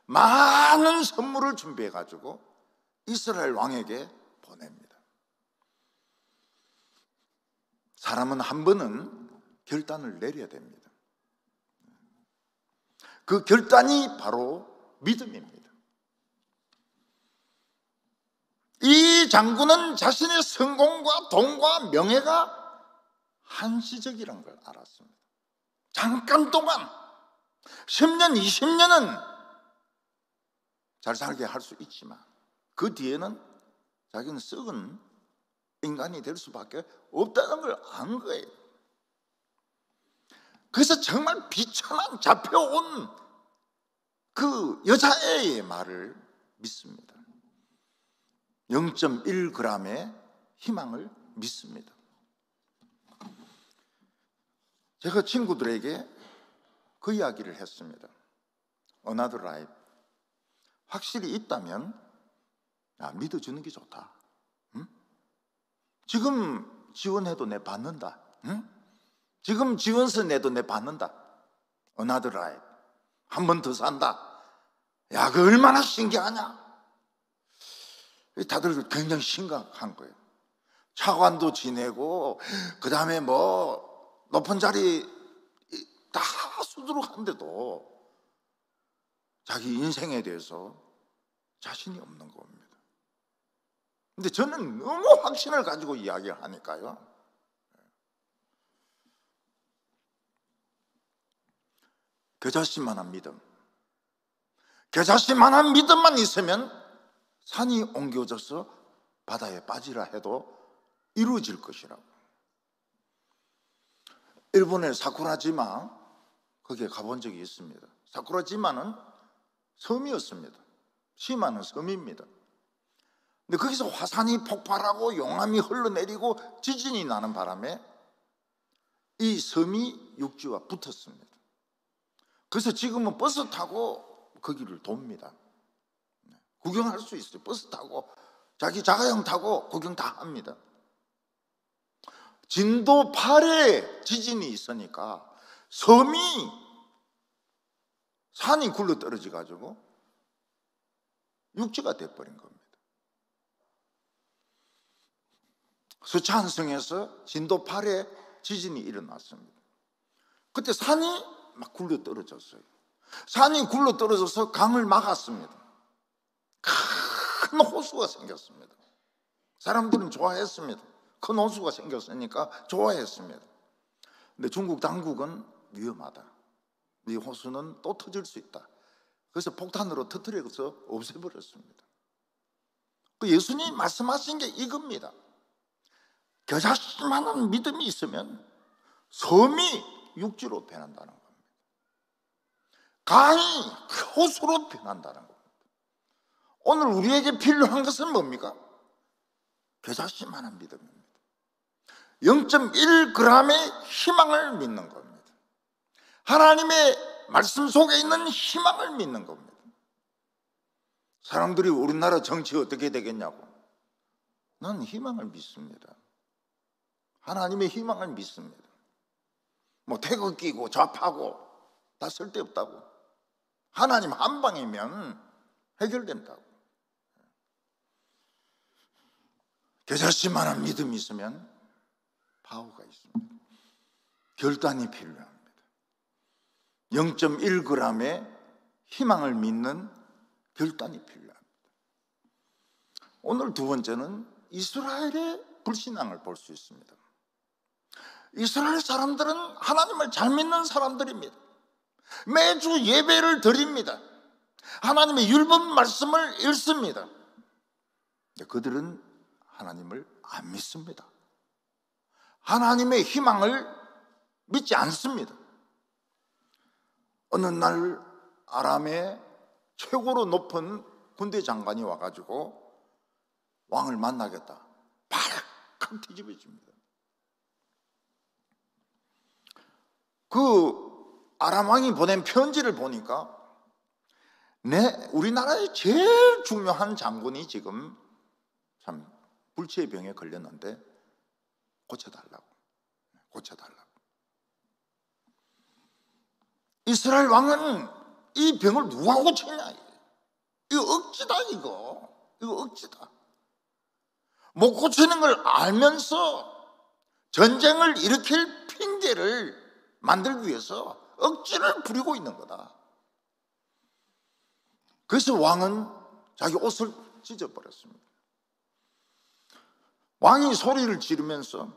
많은 선물을 준비해가지고 이스라엘 왕에게 보냅니다. 사람은 한 번은 결단을 내려야 됩니다. 그 결단이 바로 믿음입니다. 이 장군은 자신의 성공과 돈과 명예가 한시적이라는 걸 알았습니다. 잠깐 동안 10년, 20년은 잘 살게 할 수 있지만 그 뒤에는 자기는 썩은 인간이 될 수밖에 없다는 걸 안 거예요. 그래서 정말 비천한 잡혀온 그 여자애의 말을 믿습니다. 0.1g의 희망을 믿습니다. 제가 친구들에게 그 이야기를 했습니다. Another life. 확실히 있다면 믿어주는 게 좋다. 응? 지금 지원해도 내 받는다. 응? 지금 지원서 내도 내 받는다. Another life. 한 번 더 산다. 야, 그 얼마나 신기하냐. 다들 굉장히 심각한 거예요. 차관도 지내고 그 다음에 뭐 높은 자리 다 수두룩 한데도 자기 인생에 대해서 자신이 없는 겁니다. 근데 저는 너무 확신을 가지고 이야기를 하니까요. 겨자씨만한 믿음. 겨자씨만한 믿음만 있으면 산이 옮겨져서 바다에 빠지라 해도 이루어질 것이라고. 일본의 사쿠라지마, 거기에 가본 적이 있습니다. 사쿠라지마는 섬이었습니다. 시마는 섬입니다. 근데 거기서 화산이 폭발하고 용암이 흘러내리고 지진이 나는 바람에 이 섬이 육지와 붙었습니다. 그래서 지금은 버스 타고 거기를 돕니다. 구경할 수 있어요. 버스 타고 자기 자가용 타고 구경 다 합니다. 진도 8의 지진이 있으니까 섬이 산이 굴러 떨어져 가지고 육지가 돼버린 겁니다. 서찬성에서 진도 8의 지진이 일어났습니다. 그때 산이 막 굴러 떨어졌어요. 산이 굴러 떨어져서 강을 막았습니다. 큰 호수가 생겼습니다. 사람들은 좋아했습니다. 큰 호수가 생겼으니까 좋아했습니다. 근데 중국 당국은 위험하다. 이 호수는 또 터질 수 있다. 그래서 폭탄으로 터뜨려서 없애버렸습니다. 그 예수님이 말씀하신 게 이겁니다. 겨자씨만한 믿음이 있으면 섬이 육지로 변한다는 겁니다. 강이 호수로 변한다는 겁니다. 오늘 우리에게 필요한 것은 뭡니까? 겨자씨만한 믿음입니다. 0.1g의 희망을 믿는 겁니다. 하나님의 말씀 속에 있는 희망을 믿는 겁니다. 사람들이 우리나라 정치 어떻게 되겠냐고. 난 희망을 믿습니다. 하나님의 희망을 믿습니다. 뭐 태극기고 좌파고 다 쓸데없다고. 하나님 한 방이면 해결된다고. 겨자씨만한 믿음이 있으면 파워가 있습니다. 결단이 필요합니다. 0.1g의 희망을 믿는 결단이 필요합니다. 오늘 두 번째는 이스라엘의 불신앙을 볼 수 있습니다. 이스라엘 사람들은 하나님을 잘 믿는 사람들입니다. 매주 예배를 드립니다. 하나님의 율법 말씀을 읽습니다. 그들은 하나님을 안 믿습니다. 하나님의 희망을 믿지 않습니다. 어느 날 아람의 최고로 높은 군대 장관이 와가지고 왕을 만나겠다. 발칵 뒤집어집니다. 그 아람 왕이 보낸 편지를 보니까 우리나라의 제일 중요한 장군이 지금 참 불치의 병에 걸렸는데 고쳐달라고. 이스라엘 왕은 이 병을 누가 고치냐? 이거 억지다, 이거 억지다. 못 고치는 걸 알면서 전쟁을 일으킬 핑계를 만들기 위해서 억지를 부리고 있는 거다. 그래서 왕은 자기 옷을 찢어버렸습니다. 왕이 소리를 지르면서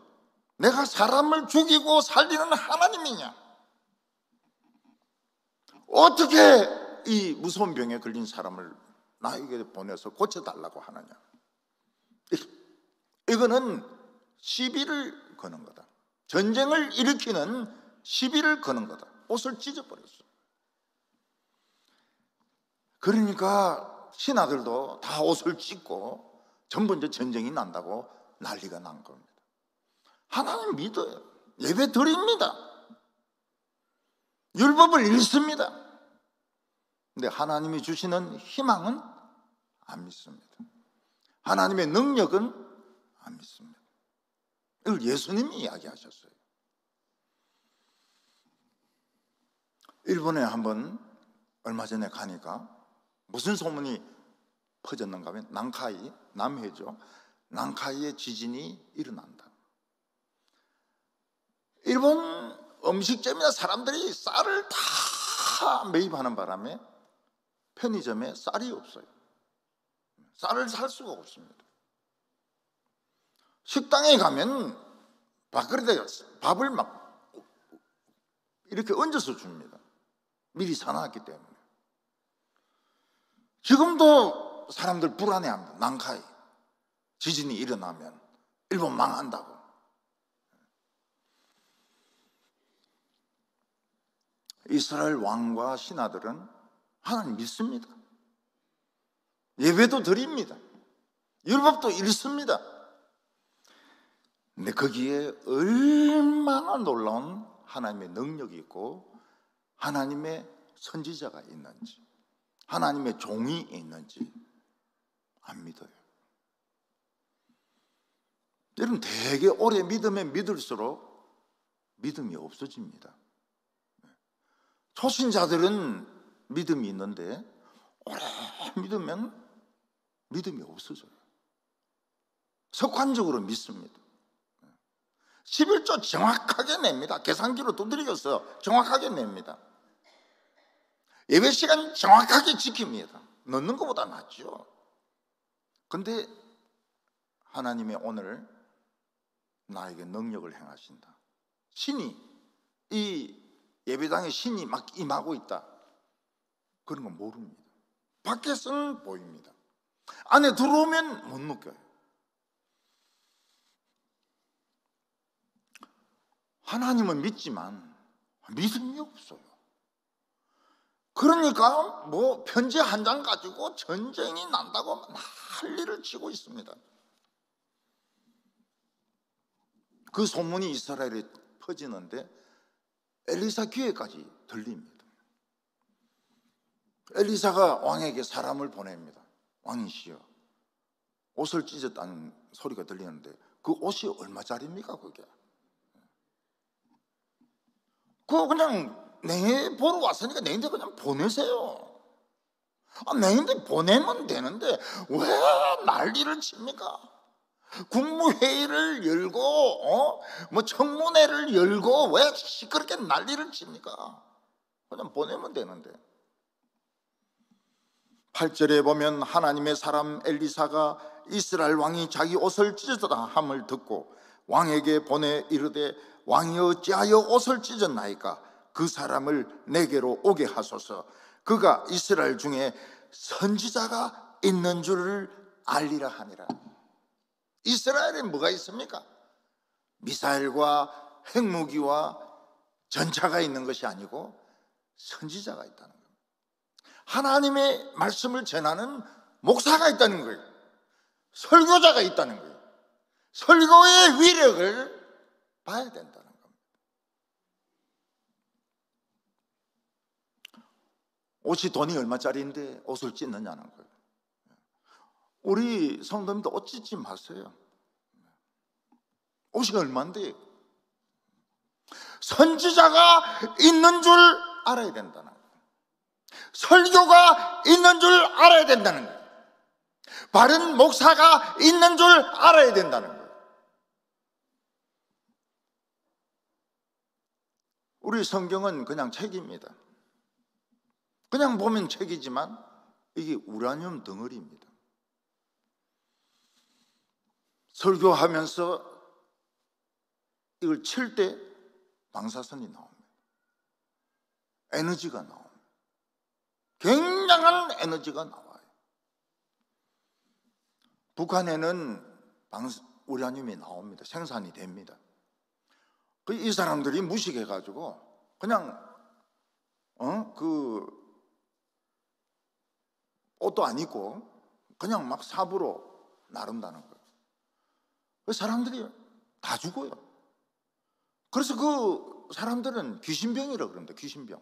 내가 사람을 죽이고 살리는 하나님이냐? 어떻게 이 무서운 병에 걸린 사람을 나에게 보내서 고쳐달라고 하느냐? 이거는 시비를 거는 거다. 전쟁을 일으키는 시비를 거는 거다. 옷을 찢어버렸어. 그러니까 신하들도 다 옷을 찢고 전부 이제 전쟁이 난다고 난리가 난 겁니다. 하나님 믿어요. 예배 드립니다. 율법을 읽습니다. 근데 하나님이 주시는 희망은 안 믿습니다. 하나님의 능력은 안 믿습니다. 이걸 예수님이 이야기하셨어요. 일본에 한번 얼마 전에 가니까 무슨 소문이 퍼졌는가 하면 난카이, 남해죠. 난카이에 지진이 일어난다. 일본 음식점이나 사람들이 쌀을 다 매입하는 바람에 편의점에 쌀이 없어요. 쌀을 살 수가 없습니다. 식당에 가면 밥그릇에 밥을 막 이렇게 얹어서 줍니다. 미리 사놨기 때문에. 지금도 사람들 불안해합니다. 난카이 지진이 일어나면 일본 망한다고. 이스라엘 왕과 신하들은 하나님 믿습니다. 예배도 드립니다. 율법도 읽습니다. 근데 거기에 얼마나 놀라운 하나님의 능력이 있고 하나님의 선지자가 있는지, 하나님의 종이 있는지 안 믿어요. 여러분, 되게 오래 믿으면 믿을수록 믿음이 없어집니다. 초신자들은 믿음이 있는데 오래 믿으면 믿음이 없어져요. 습관적으로 믿습니다. 11조 정확하게 냅니다. 계산기로 두드리겠어요. 정확하게 냅니다. 예배 시간 정확하게 지킵니다. 넣는 것보다 낫죠. 근데 하나님이 오늘 나에게 능력을 행하신다. 신이, 이 예배당에 신이 막 임하고 있다. 그런 건 모릅니다. 밖에서는 보입니다. 안에 들어오면 못 느껴요. 하나님은 믿지만 믿음이 없어요. 그러니까 뭐 편지 한 장 가지고 전쟁이 난다고 난리를 치고 있습니다. 그 소문이 이스라엘에 퍼지는데 엘리사 귀에까지 들립니다. 엘리사가 왕에게 사람을 보냅니다. 왕이시여, 옷을 찢었다는 소리가 들리는데 그 옷이 얼마짜리입니까 그게? 그거 그냥 내 보러 왔으니까 내인데 그냥 보내세요. 내인데 보내면 되는데 왜 난리를 칩니까? 국무회의를 열고 뭐 청문회를 열고 왜 시끄럽게 난리를 칩니까? 그냥 보내면 되는데. 8절에 보면 하나님의 사람 엘리사가 이스라엘 왕이 자기 옷을 찢었다 함을 듣고 왕에게 보내 이르되 왕이 어찌하여 옷을 찢었나이까? 그 사람을 내게로 오게 하소서. 그가 이스라엘 중에 선지자가 있는 줄을 알리라 하니라. 이스라엘에 뭐가 있습니까? 미사일과 핵무기와 전차가 있는 것이 아니고 선지자가 있다는 겁니다. 하나님의 말씀을 전하는 목사가 있다는 거예요. 설교자가 있다는 거예요. 설교의 위력을 봐야 된다는 겁니다. 옷이 돈이 얼마짜리인데 옷을 찢느냐는 거예요. 우리 성도님도 옷 찢지 마세요. 옷이 얼마인데? 선지자가 있는 줄 알아야 된다는 거예요. 설교가 있는 줄 알아야 된다는 거예요. 바른 목사가 있는 줄 알아야 된다는 거예요. 우리 성경은 그냥 책입니다. 그냥 보면 책이지만 이게 우라늄 덩어리입니다. 설교하면서 이걸 칠 때 방사선이 나옵니다. 에너지가 나옵니다. 굉장한 에너지가 나와요. 북한에는 우라늄이 나옵니다. 생산이 됩니다. 이 사람들이 무식해가지고 그냥 그 옷도 안 입고 그냥 막 삽으로 나른다는 거예요. 그 사람들이 다 죽어요. 그래서 그 사람들은 귀신병이라고 그럽니다. 귀신병.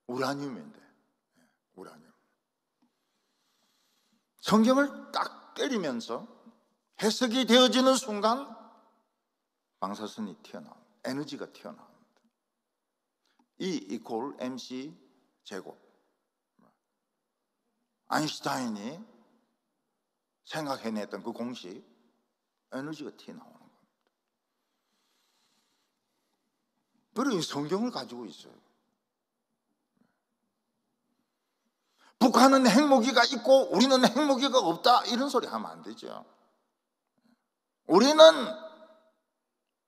우라늄인데, 우라늄. 성경을 딱 때리면서 해석이 되어지는 순간 방사선이 튀어나옵니다. 에너지가 튀어나옵니다. E 이퀄 MC 제곱. 아인슈타인이 생각해냈던 그 공식, 에너지가 튀어나오는 겁니다. 그리고 성경을 가지고 있어요. 북한은 핵무기가 있고 우리는 핵무기가 없다, 이런 소리 하면 안 되죠. 우리는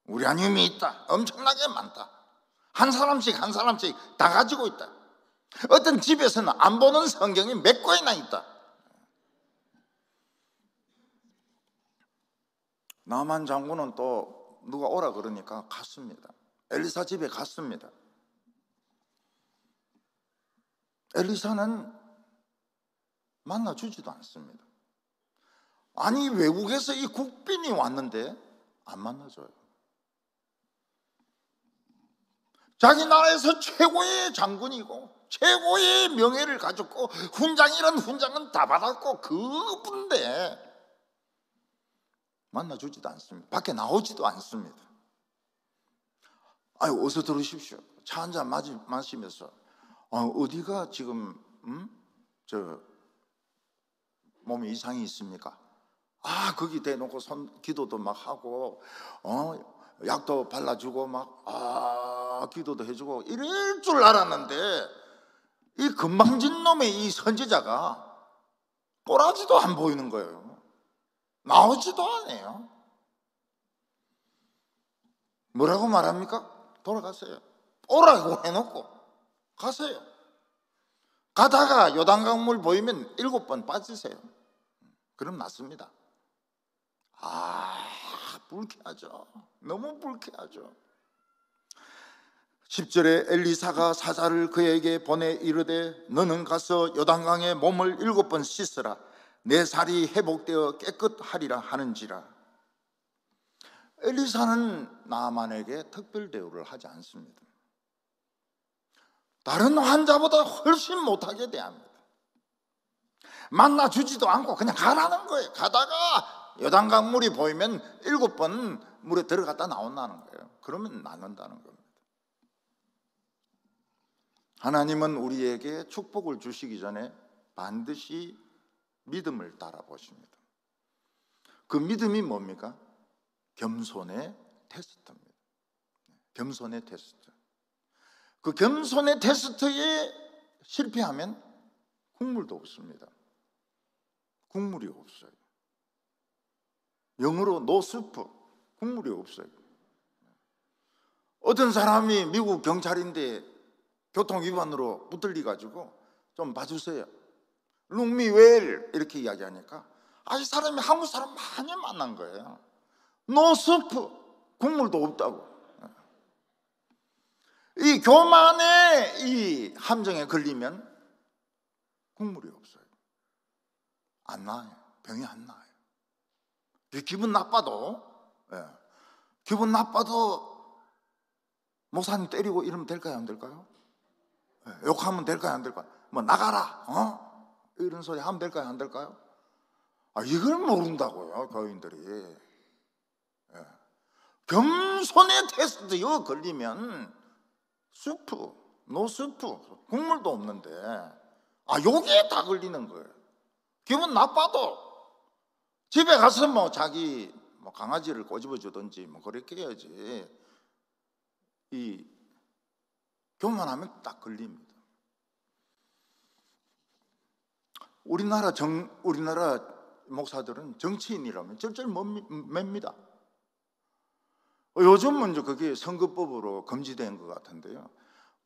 우라늄이 있다, 엄청나게 많다. 한 사람씩 다 가지고 있다. 어떤 집에서는 안 보는 성경이 몇 권이나 있다. 나만 장군은 또 누가 오라 그러니까 갔습니다. 엘리사 집에 갔습니다. 엘리사는 만나주지도 않습니다. 아니, 외국에서 이 국빈이 왔는데 안 만나줘요. 자기 나라에서 최고의 장군이고 최고의 명예를 가졌고 훈장이란 훈장은 다 받았고 그분인데 만나주지도 않습니다. 밖에 나오지도 않습니다. 아유, 어서 들으십시오. 차 한잔 마시면서 어디가 지금 몸에 이상이 있습니까? 거기 대놓고 기도도 막 하고 약도 발라주고 막 기도도 해주고 이럴 줄 알았는데 이 건방진 놈의 이 선지자가 꼬라지도 안 보이는 거예요. 나오지도 않아요. 뭐라고 말합니까? 돌아가세요. 오라고 해놓고 가세요. 가다가 요단강물 보이면 7번 빠지세요. 그럼 낫습니다. 불쾌하죠. 너무 불쾌하죠. 10절에 엘리사가 사자를 그에게 보내 이르되 너는 가서 요단강에 몸을 7번 씻으라. 내 살이 회복되어 깨끗하리라 하는지라. 엘리사는 나만에게 특별 대우를 하지 않습니다. 다른 환자보다 훨씬 못하게 대합니다. 만나주지도 않고 그냥 가라는 거예요. 가다가 요단강 물이 보이면 7번 물에 들어갔다 나온다는 거예요. 그러면 낫는다는 겁니다. 하나님은 우리에게 축복을 주시기 전에 반드시 믿음을 따라 보십니다. 그 믿음이 뭡니까? 겸손의 테스트입니다. 겸손의 테스트. 그 겸손의 테스트에 실패하면 국물도 없습니다. 국물이 없어요. 영어로 no soup, 국물이 없어요. 어떤 사람이 미국 경찰인데 교통위반으로 붙들려 가지고 좀 봐주세요. Look me well 이렇게 이야기하니까 이 사람이 한국 사람 많이 만난 거예요. no soup, 국물도 없다고. 이 교만의 이 함정에 걸리면 국물이 없어요. 안 나아요. 병이 안 나아요. 기분 나빠도 목사님 때리고 이러면 될까요? 안 될까요? 욕하면 될까요? 안 될까요? 뭐 나가라 이런 소리 하면 될까요? 안 될까요? 이걸 모른다고요, 교인들이. 겸손의 테스트 이거 걸리면 노 수프, 국물도 없는데 여기에 다 걸리는 거예요. 기분 나빠도 집에 가서 뭐 자기 강아지를 꼬집어 주든지 그렇게 해야지. 이 교만하면 딱 걸립니다. 우리나라 목사들은 정치인이라면 절절 맵니다. 요즘은 그게 선거법으로 금지된 것 같은데요.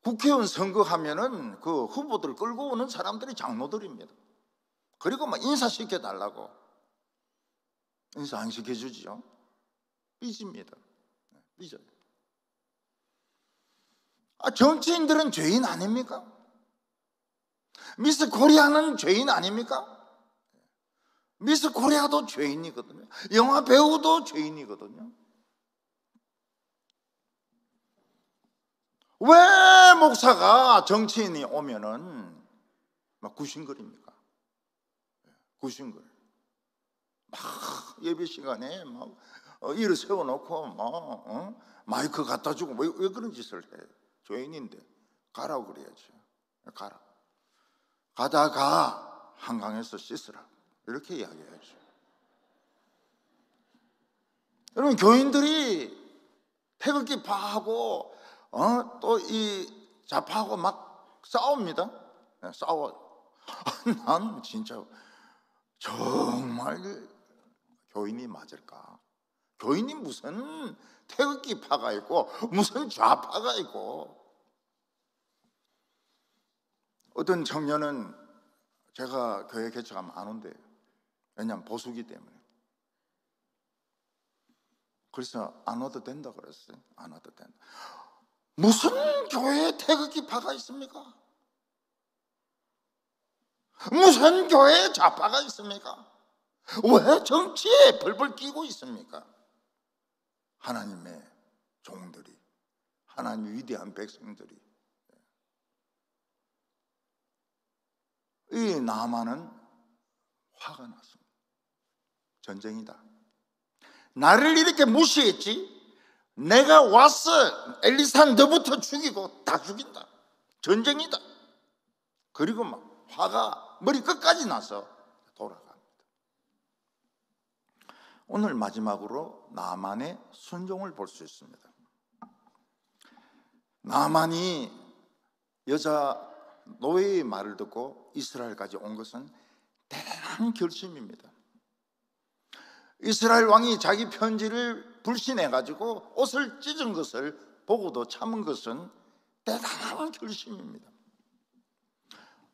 국회의원 선거하면은 그 후보들 끌고 오는 사람들이 장로들입니다. 그리고 인사시켜 달라고. 인사 안 시켜주지요. 삐집니다. 삐져요. 정치인들은 죄인 아닙니까? 미스 코리아는 죄인 아닙니까? 미스 코리아도 죄인이거든요. 영화 배우도 죄인이거든요. 왜 목사가 정치인이 오면은 막 구신거립니까? 구신거려. 막 예배 시간에 막 일을 세워놓고 막 마이크 갖다 주고 왜 그런 짓을 해? 죄인인데 가라고 그래야지. 가라. 가다가 한강에서 씻으라. 이렇게 이야기해야죠. 여러분, 교인들이 태극기 파하고 또 이 좌파하고 막 싸웁니다. 싸워. 난 진짜 정말 교인이 맞을까? 교인이 무슨 태극기 파가 있고 무슨 좌파가 있고. 어떤 청년은 제가 교회 개척하면 안 온대요. 왜냐하면 보수기 때문에. 그래서 안 와도 된다 그랬어요. 안 와도 된다. 무슨 교회에 태극기 파가 있습니까? 무슨 교회에 좌파가 있습니까? 왜 정치에 벌벌 끼고 있습니까? 하나님의 종들이, 하나님의 위대한 백성들이. 이 나아만은 화가 났습니다. 전쟁이다. 나를 이렇게 무시했지? 내가 왔어. 엘리사 너부터 죽이고 다 죽인다. 전쟁이다. 그리고 막 화가 머리 끝까지 나서 돌아갑니다. 오늘 마지막으로 나아만의 순종을 볼 수 있습니다. 나아만이 여자 노예의 말을 듣고 이스라엘까지 온 것은 대단한 결심입니다. 이스라엘 왕이 자기 편지를 불신해가지고 옷을 찢은 것을 보고도 참은 것은 대단한 결심입니다.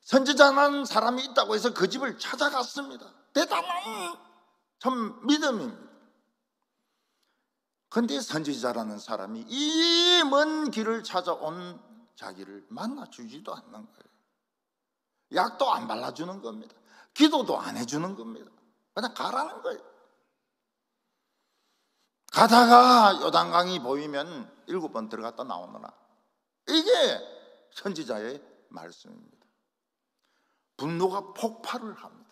선지자라는 사람이 있다고 해서 그 집을 찾아갔습니다. 대단한 참 믿음입니다. 그런데 선지자라는 사람이 이 먼 길을 찾아온 자기를 만나주지도 않는 거예요. 약도 안 발라주는 겁니다. 기도도 안 해주는 겁니다. 그냥 가라는 거예요. 가다가 요단강이 보이면 7번 들어갔다 나오느라. 이게 선지자의 말씀입니다. 분노가 폭발을 합니다.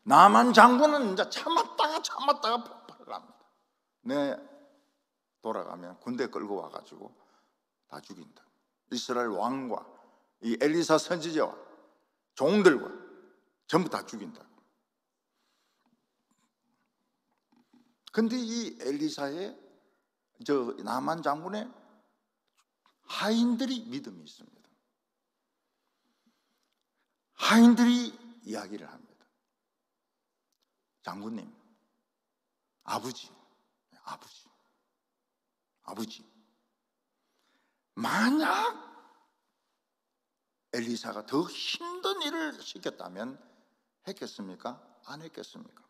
나만 장군은 이제 참았다가 폭발을 합니다. 돌아가면 군대 끌고 와가지고 다 죽인다. 이스라엘 왕과 이 엘리사 선지자와 종들과 전부 다 죽인다. 근데 이 엘리사의 나만 장군의 하인들이 믿음이 있습니다. 하인들이 이야기를 합니다. 장군님, 아버지, 만약 엘리사가 더 힘든 일을 시켰다면 했겠습니까? 안 했겠습니까?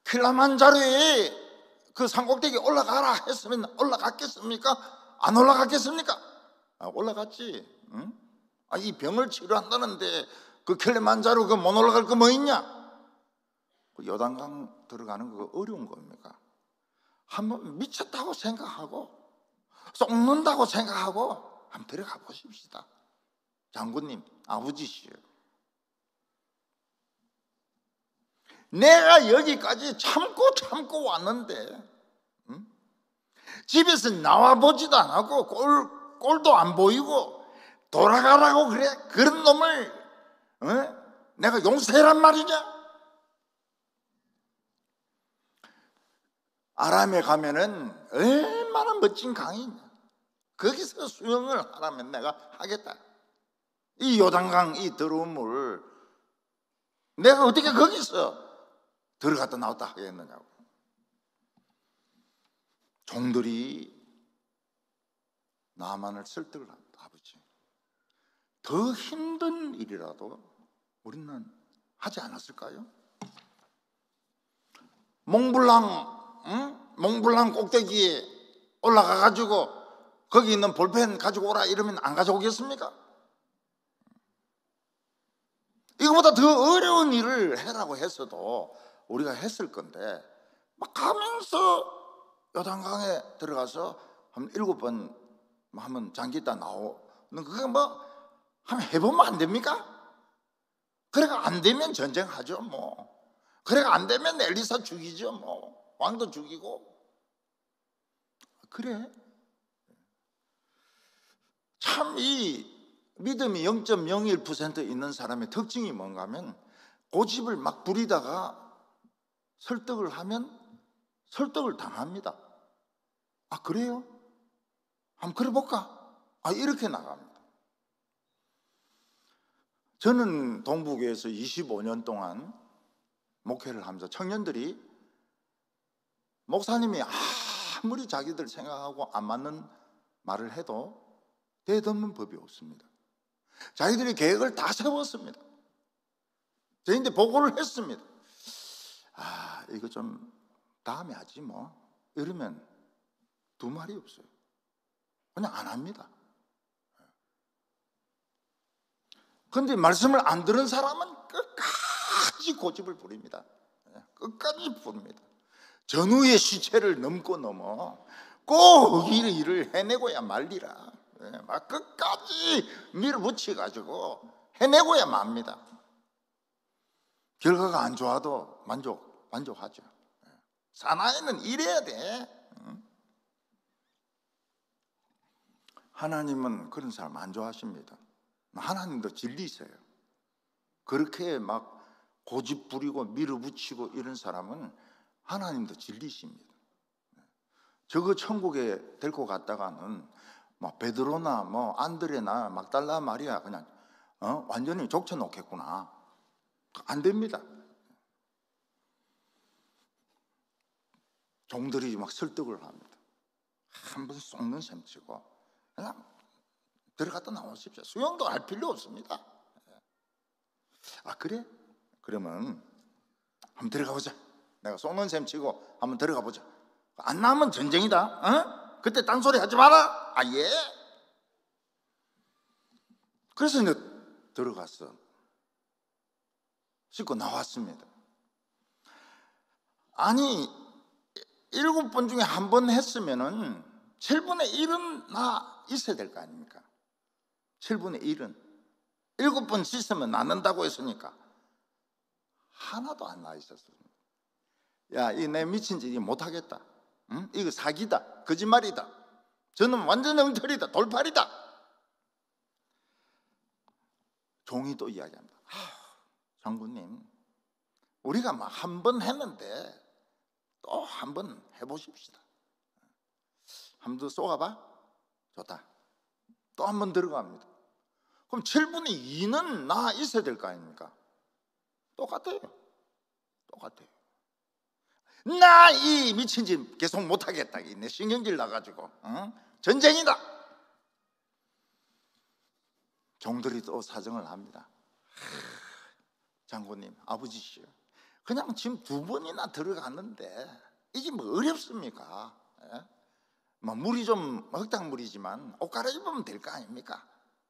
킬라만자로에 그 산꼭대기 올라가라 했으면 올라갔겠습니까? 안 올라갔겠습니까? 올라갔지. 응? 이 병을 치료한다는데 그 킬라만자로 그 못 올라갈 거 뭐 있냐? 그 요단강 들어가는 거 어려운 겁니까? 한번 미쳤다고 생각하고 썩는다고 생각하고 한번 들어가 보십시다. 장군님, 아버지시여. 내가 여기까지 참고 왔는데 집에서 나와보지도 않고 꼴도 안 보이고 돌아가라고 그래? 그런 놈을 내가 용서해란 말이냐? 아람에 가면은 얼마나 멋진 강이 있냐. 거기서 수영을 하라면 내가 하겠다. 이 요단강 이 더러운 물 내가 어떻게 거기서 들어갔다 나왔다 하겠느냐고. 종들이 나만을 설득을 합니다. 아버지, 더 힘든 일이라도 우리는 하지 않았을까요? 몽블랑 꼭대기에 올라가가지고 거기 있는 볼펜 가지고 오라 이러면 안 가져오겠습니까? 이거보다 더 어려운 일을 해라고 했어도 우리가 했을 건데, 막 가면서 요단강에 들어가서 한 7번 하면 장기 있다 나오는, 그게 뭐 한번 해보면 안 됩니까? 그래가 안 되면 전쟁하죠 뭐. 그래가 안 되면 엘리사 죽이죠 뭐. 왕도 죽이고. 그래. 참 이 믿음이 0.01% 있는 사람의 특징이 뭔가 하면, 고집을 막 부리다가 설득을 하면 설득을 당합니다. 아, 그래요? 한번 그래볼까? 아, 이렇게 나갑니다. 저는 동부교회에서 25년 동안 목회를 하면서 청년들이 목사님이 아무리 자기들 생각하고 안 맞는 말을 해도 대듭는 법이 없습니다. 자기들이 계획을 다 세웠습니다. 저희한테 보고를 했습니다. 아, 이거 좀 다음에 하지 뭐, 이러면 두 말이 없어요. 그냥 안 합니다. 그런데 말씀을 안 들은 사람은 끝까지 고집을 부립니다. 끝까지 부릅니다. 전우의 시체를 넘어 꼭 이 일을 해내고야 말리라. 막 끝까지 밀어붙여가지고 해내고야 맙니다. 결과가 안 좋아도 만족하죠. 사나이는 이래야 돼. 하나님은 그런 사람 안 좋아하십니다. 하나님도 진리세요. 그렇게 막 고집 부리고 밀어붙이고 이런 사람은 하나님도 진리십니다. 저거 천국에 데리고 갔다가는 뭐 베드로나 뭐 안드레나 막달라 마리아 그냥 완전히 족쳐 놓겠구나. 안 됩니다. 종들이 막 설득을 합니다. 한번 쏙는 셈치고 그냥 들어갔다 나오십시오. 수영도 할 필요 없습니다. 아, 그래? 그러면 한번 들어가 보자. 내가 쏘는 셈 치고 한번 들어가 보자. 안 나오면 전쟁이다. 그때 딴소리 하지 마라. 아, 예. 그래서 이제 들어갔어. 씻고 나왔습니다. 아니, 7번 중에 한 번 했으면은 7분의 1은 나 있어야 될 거 아닙니까? 7분의 1은 7번 씻으면 낫는다고 했으니까 하나도 안 나 있었습니다. 야, 이 내 미친 짓 못하겠다. 응? 이거 사기다. 거짓말이다. 저는 완전 엉터리다. 돌팔이다. 종이 또 이야기합니다. 장군님, 우리가 막 한 번 했는데 또 한 번 해보십시다. 한 번 더 쏘아봐. 좋다. 또 한 번 들어갑니다. 그럼 7분의 2는 나 있어야 될 거 아닙니까? 똑같아요. 나 이 미친 짓 계속 못하겠다. 내 신경질 나가지고 전쟁이다. 종들이 또 사정을 합니다. 장군님, 아버지시여, 그냥 지금 2번이나 들어갔는데 이게 뭐 어렵습니까? 뭐 물이 좀 흙탕물이지만 옷 갈아입으면 될 거 아닙니까?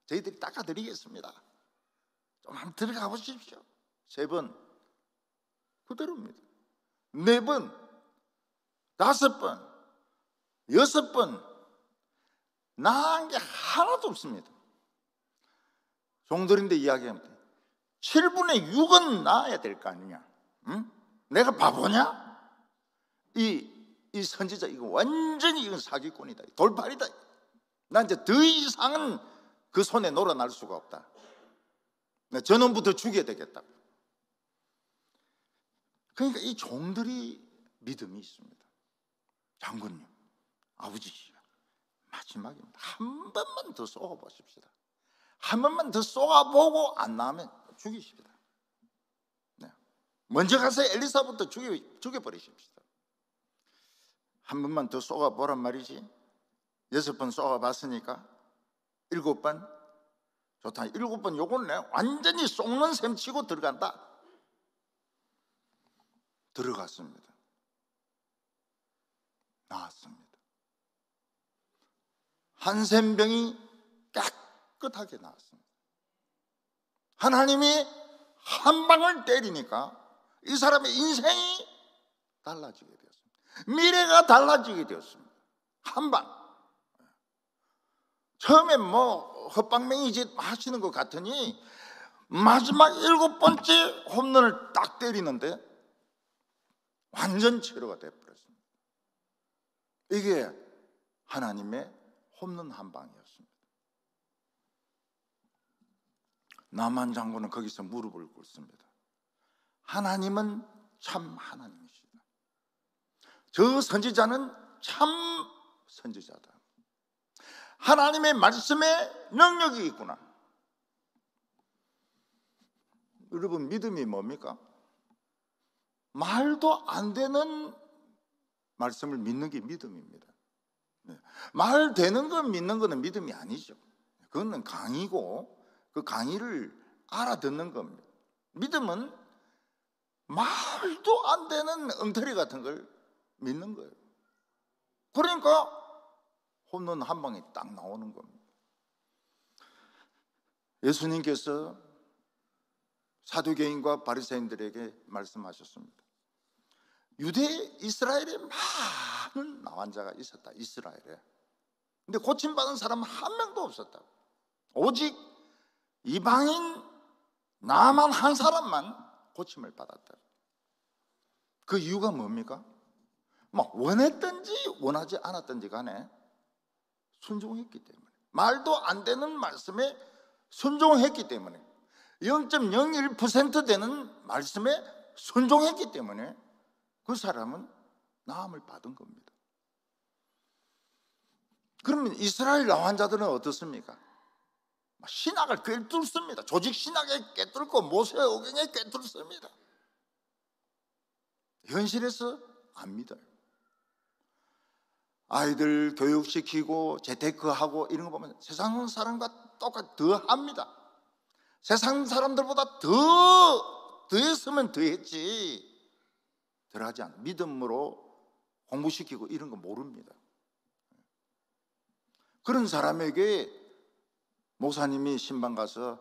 저희들이 닦아드리겠습니다. 좀 한번 들어가 보십시오. 3번 그대로입니다. 4번, 5번, 6번 나은 게 하나도 없습니다. 종들인데 이야기합니다. 7분의 6은 나아야 될 거 아니냐? 응? 내가 바보냐? 이 선지자 이거 완전히 이건 사기꾼이다. 돌팔이다. 난 이제 더 이상은 그 손에 놀아날 수가 없다. 저놈부터 죽여야 되겠다. 그러니까 이 종들이 믿음이 있습니다. 장군님, 아버지, 마지막입니다. 한 번만 더 쏘아보십시다. 한 번만 더 쏘아보고 안 나오면 죽이십시다. 먼저 가서 엘리사부터 죽여버리십시다. 한 번만 더 쏘아보란 말이지. 6번 쏘아봤으니까 7번 좋다. 7번 요건 내 완전히 쏘는 셈 치고 들어간다. 들어갔습니다. 나왔습니다. 한센병이 깨끗하게 나왔습니다. 하나님이 한 방을 때리니까 이 사람의 인생이 달라지게 되었습니다. 미래가 달라지게 되었습니다. 한 방. 처음에 뭐 헛방맹이짓 하시는 것 같으니 마지막 7번째 홈런을 딱 때리는데 완전 치료가 되어버렸습니다. 이게 하나님의 홈런 한 방이었습니다. 나만 장군은 거기서 무릎을 꿇습니다. 하나님은 참 하나님이시다. 저 선지자는 참 선지자다. 하나님의 말씀에 능력이 있구나. 여러분, 믿음이 뭡니까? 말도 안 되는 말씀을 믿는 게 믿음입니다. 말 되는 건 믿는 거는 믿음이 아니죠. 그거는 강의고 그 강의를 알아듣는 겁니다. 믿음은 말도 안 되는 엉터리 같은 걸 믿는 거예요. 그러니까 홈런 한 방이 딱 나오는 겁니다. 예수님께서 사두개인과 바리새인들에게 말씀하셨습니다. 유대 이스라엘에 많은 나환자가 있었다. 이스라엘에. 근데 고침받은 사람은 한 명도 없었다. 오직 이방인 나만 한 사람만 고침을 받았다. 그 이유가 뭡니까? 뭐 원했든지 원하지 않았든지 간에 순종했기 때문에, 말도 안 되는 말씀에 순종했기 때문에, 0.01% 되는 말씀에 순종했기 때문에 그 사람은 나음을 받은 겁니다. 그러면 이스라엘 나환자들은 어떻습니까? 신학을 꿰뚫습니다. 조직 신학에 꿰뚫고 모세의 오경에 꿰뚫습니다. 현실에서 안 믿어요. 아이들 교육시키고 재테크하고 이런 거 보면 세상 사람과 똑같이 더합니다. 세상 사람들보다 더했으면 더했지 덜하지 않아. 믿음으로 공부시키고 이런 거 모릅니다. 그런 사람에게 목사님이 신방 가서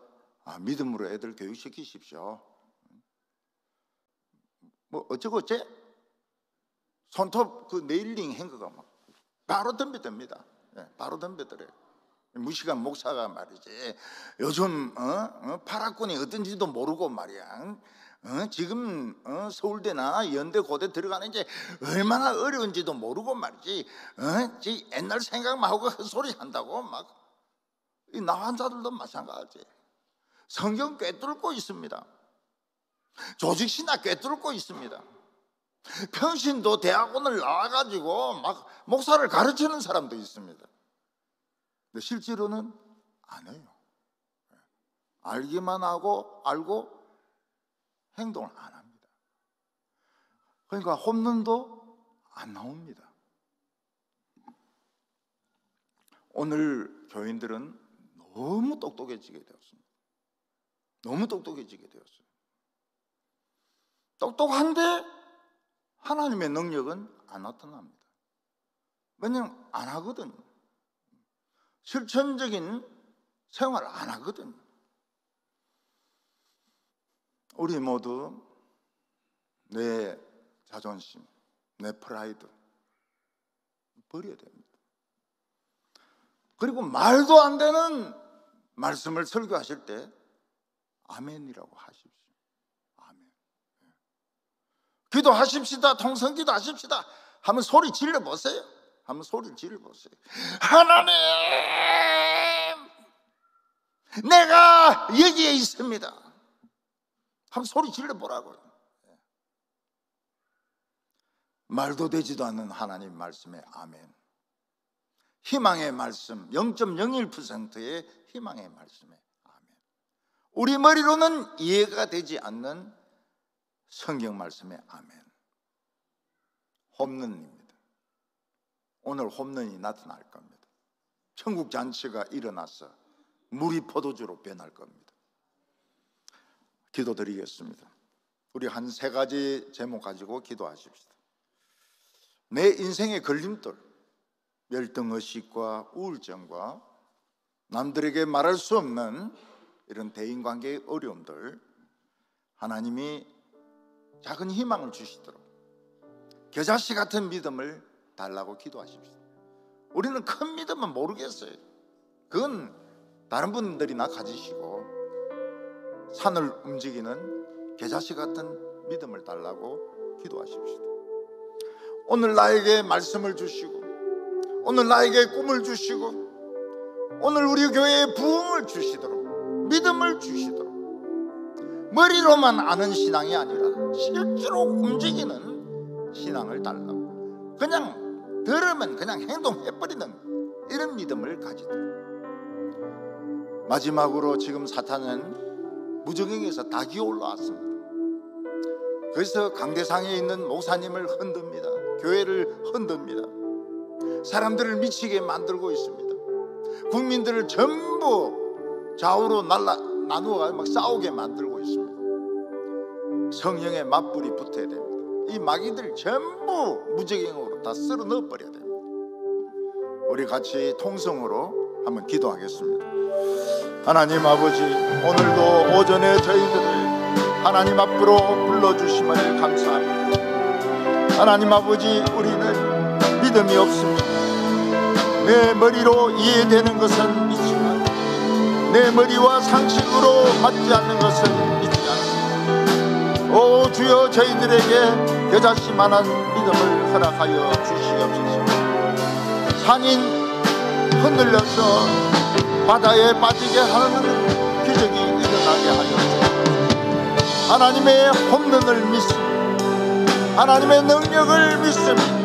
믿음으로 애들 교육시키십시오. 뭐 어쩌고저쩌? 손톱 그 네일링 행거가 막 바로 덤벼듭니다. 바로 덤벼들어요. 무식한 목사가 말이지 요즘 파라군이 어떤지도 모르고 말이야. 지금 서울대나 연대 고대 들어가는 게 얼마나 어려운지도 모르고 말이지. 옛날 생각만 하고 헛소리 한다고 막. 이 나환자들도 마찬가지. 성경 꿰뚫고 있습니다. 조직신학 꿰뚫고 있습니다. 평신도 대학원을 나와가지고 막 목사를 가르치는 사람도 있습니다. 근데 실제로는 안 해요. 알기만 하고 알고 행동을 안 합니다. 그러니까 홈런도 안 나옵니다. 오늘 교인들은 너무 똑똑해지게 되었습니다. 너무 똑똑해지게 되었어요. 똑똑한데 하나님의 능력은 안 나타납니다. 왜냐하면 안 하거든요. 실천적인 생활을 안 하거든요. 우리 모두 내 자존심, 내 프라이드 버려야 됩니다. 그리고 말도 안 되는 말씀을 설교하실 때 아멘이라고 하십시오. 아멘. 기도하십시다. 통성기도 하십시다. 한번 소리 질러보세요. 한번 소리를 질러보세요. 하나님, 내가 여기에 있습니다. 한번 소리 질러보라고요. 말도 되지도 않는 하나님 말씀에 아멘. 희망의 말씀, 0.01%의 희망의 말씀에 아멘. 우리 머리로는 이해가 되지 않는 성경 말씀에 아멘. 홈런입니다. 오늘 홈런이 나타날 겁니다. 천국 잔치가 일어나서 물이 포도주로 변할 겁니다. 기도드리겠습니다. 우리 한 3가지 제목 가지고 기도하십시다. 내 인생의 걸림돌, 열등의식과 우울증과 남들에게 말할 수 없는 이런 대인관계의 어려움들, 하나님이 작은 희망을 주시도록 겨자씨 같은 믿음을 달라고 기도하십시오. 우리는 큰 믿음은 모르겠어요. 그건 다른 분들이나 가지시고 산을 움직이는 겨자씨 같은 믿음을 달라고 기도하십시오. 오늘 나에게 말씀을 주시고, 오늘 나에게 꿈을 주시고, 오늘 우리 교회에 부흥을 주시도록, 믿음을 주시도록, 머리로만 아는 신앙이 아니라 실제로 움직이는 신앙을 달라고, 그냥 들으면 그냥 행동해버리는 이런 믿음을 가지도록. 마지막으로 지금 사탄은 무적행에서 다 기어 올라왔습니다. 그래서 강대상에 있는 목사님을 흔듭니다. 교회를 흔듭니다. 사람들을 미치게 만들고 있습니다. 국민들을 전부 좌우로 나누어 막 싸우게 만들고 있습니다. 성령의 맞불이 붙어야 됩니다. 이 마귀들 전부 무적행으로 다 쓸어 넣어버려야 됩니다. 우리 같이 통성으로 한번 기도하겠습니다. 하나님 아버지, 오늘도 오전에 저희들을 하나님 앞으로 불러주심을 감사합니다. 하나님 아버지, 우리는 믿음이 없습니다. 내 머리로 이해되는 것은 믿지만 내 머리와 상식으로 맞지 않는 것은 믿지 않습니다. 오 주여, 저희들에게 겨자씨만한 믿음을 허락하여 주시옵소서. 산이 흔들려서 바다에 빠지게 하는 기적이 일어나게 하여 주옵소서. 하나님의 홈런을 믿습니다. 하나님의 능력을 믿습니다.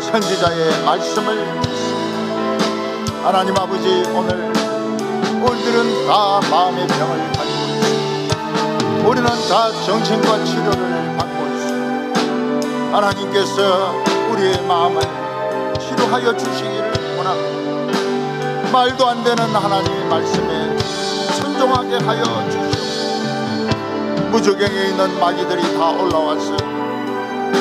선지자의 말씀을 믿습니다. 하나님 아버지, 오늘 우리들은 다 마음의 병을 가지고 있습니다. 우리는 다 정신과 치료를 받고 있습니다. 하나님께서 우리의 마음을 치료하여 주시기를 원합니다. 말도 안 되는 하나님의 말씀에 순종하게 하여 주시옵소서. 무저갱에 있는 마귀들이 다 올라와서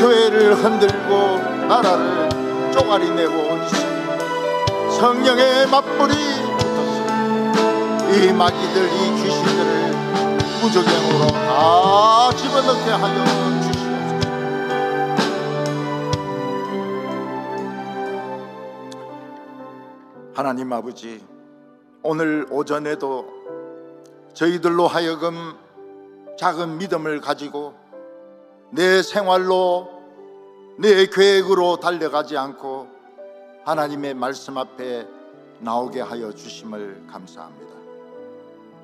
교회를 흔들고 나라를 쪼가리내고 있습니다. 성령의 맞불이 붙었습니다. 이 마귀들, 이 귀신들을 무저갱으로 다 집어넣게 하여 주시옵소서. 하나님 아버지, 오늘 오전에도 저희들로 하여금 작은 믿음을 가지고 내 생활로, 내 계획으로 달려가지 않고 하나님의 말씀 앞에 나오게 하여 주심을 감사합니다.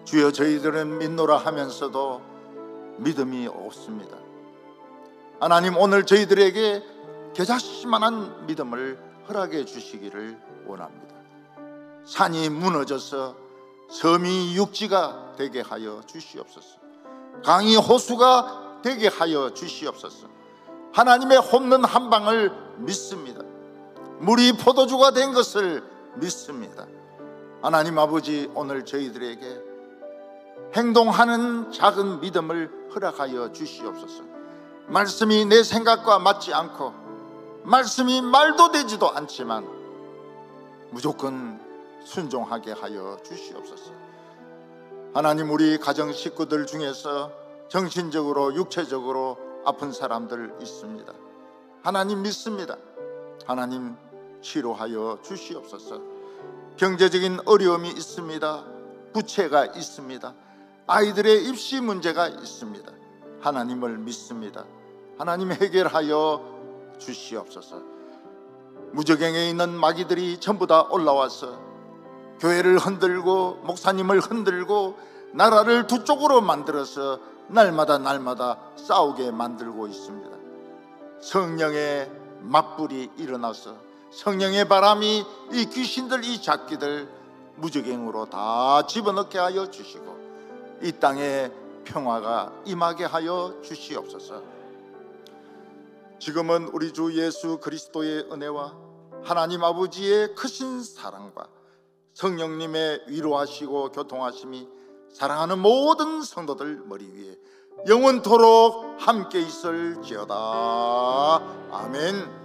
주여, 저희들은 믿노라 하면서도 믿음이 없습니다. 하나님, 오늘 저희들에게 겨자씨만한 믿음을 허락해 주시기를 원합니다. 산이 무너져서 섬이 육지가 되게 하여 주시옵소서. 강이 호수가 되게 하여 주시옵소서. 하나님의 홈런 한 방을 믿습니다. 물이 포도주가 된 것을 믿습니다. 하나님 아버지, 오늘 저희들에게 행동하는 작은 믿음을 허락하여 주시옵소서. 말씀이 내 생각과 맞지 않고 말씀이 말도 되지도 않지만 무조건 순종하게 하여 주시옵소서. 하나님, 우리 가정 식구들 중에서 정신적으로 육체적으로 아픈 사람들 있습니다. 하나님 믿습니다. 하나님 치료하여 주시옵소서. 경제적인 어려움이 있습니다. 부채가 있습니다. 아이들의 입시 문제가 있습니다. 하나님을 믿습니다. 하나님 해결하여 주시옵소서. 무저갱에 있는 마귀들이 전부 다 올라와서 교회를 흔들고 목사님을 흔들고 나라를 두 쪽으로 만들어서 날마다 싸우게 만들고 있습니다. 성령의 맞불이 일어나서 성령의 바람이 이 귀신들, 이 잡기들 무저갱으로 다 집어넣게 하여 주시고 이 땅에 평화가 임하게 하여 주시옵소서. 지금은 우리 주 예수 그리스도의 은혜와 하나님 아버지의 크신 사랑과 성령님의 위로하시고 교통하심이 사랑하는 모든 성도들 머리 위에 영원토록 함께 있을지어다. 아멘.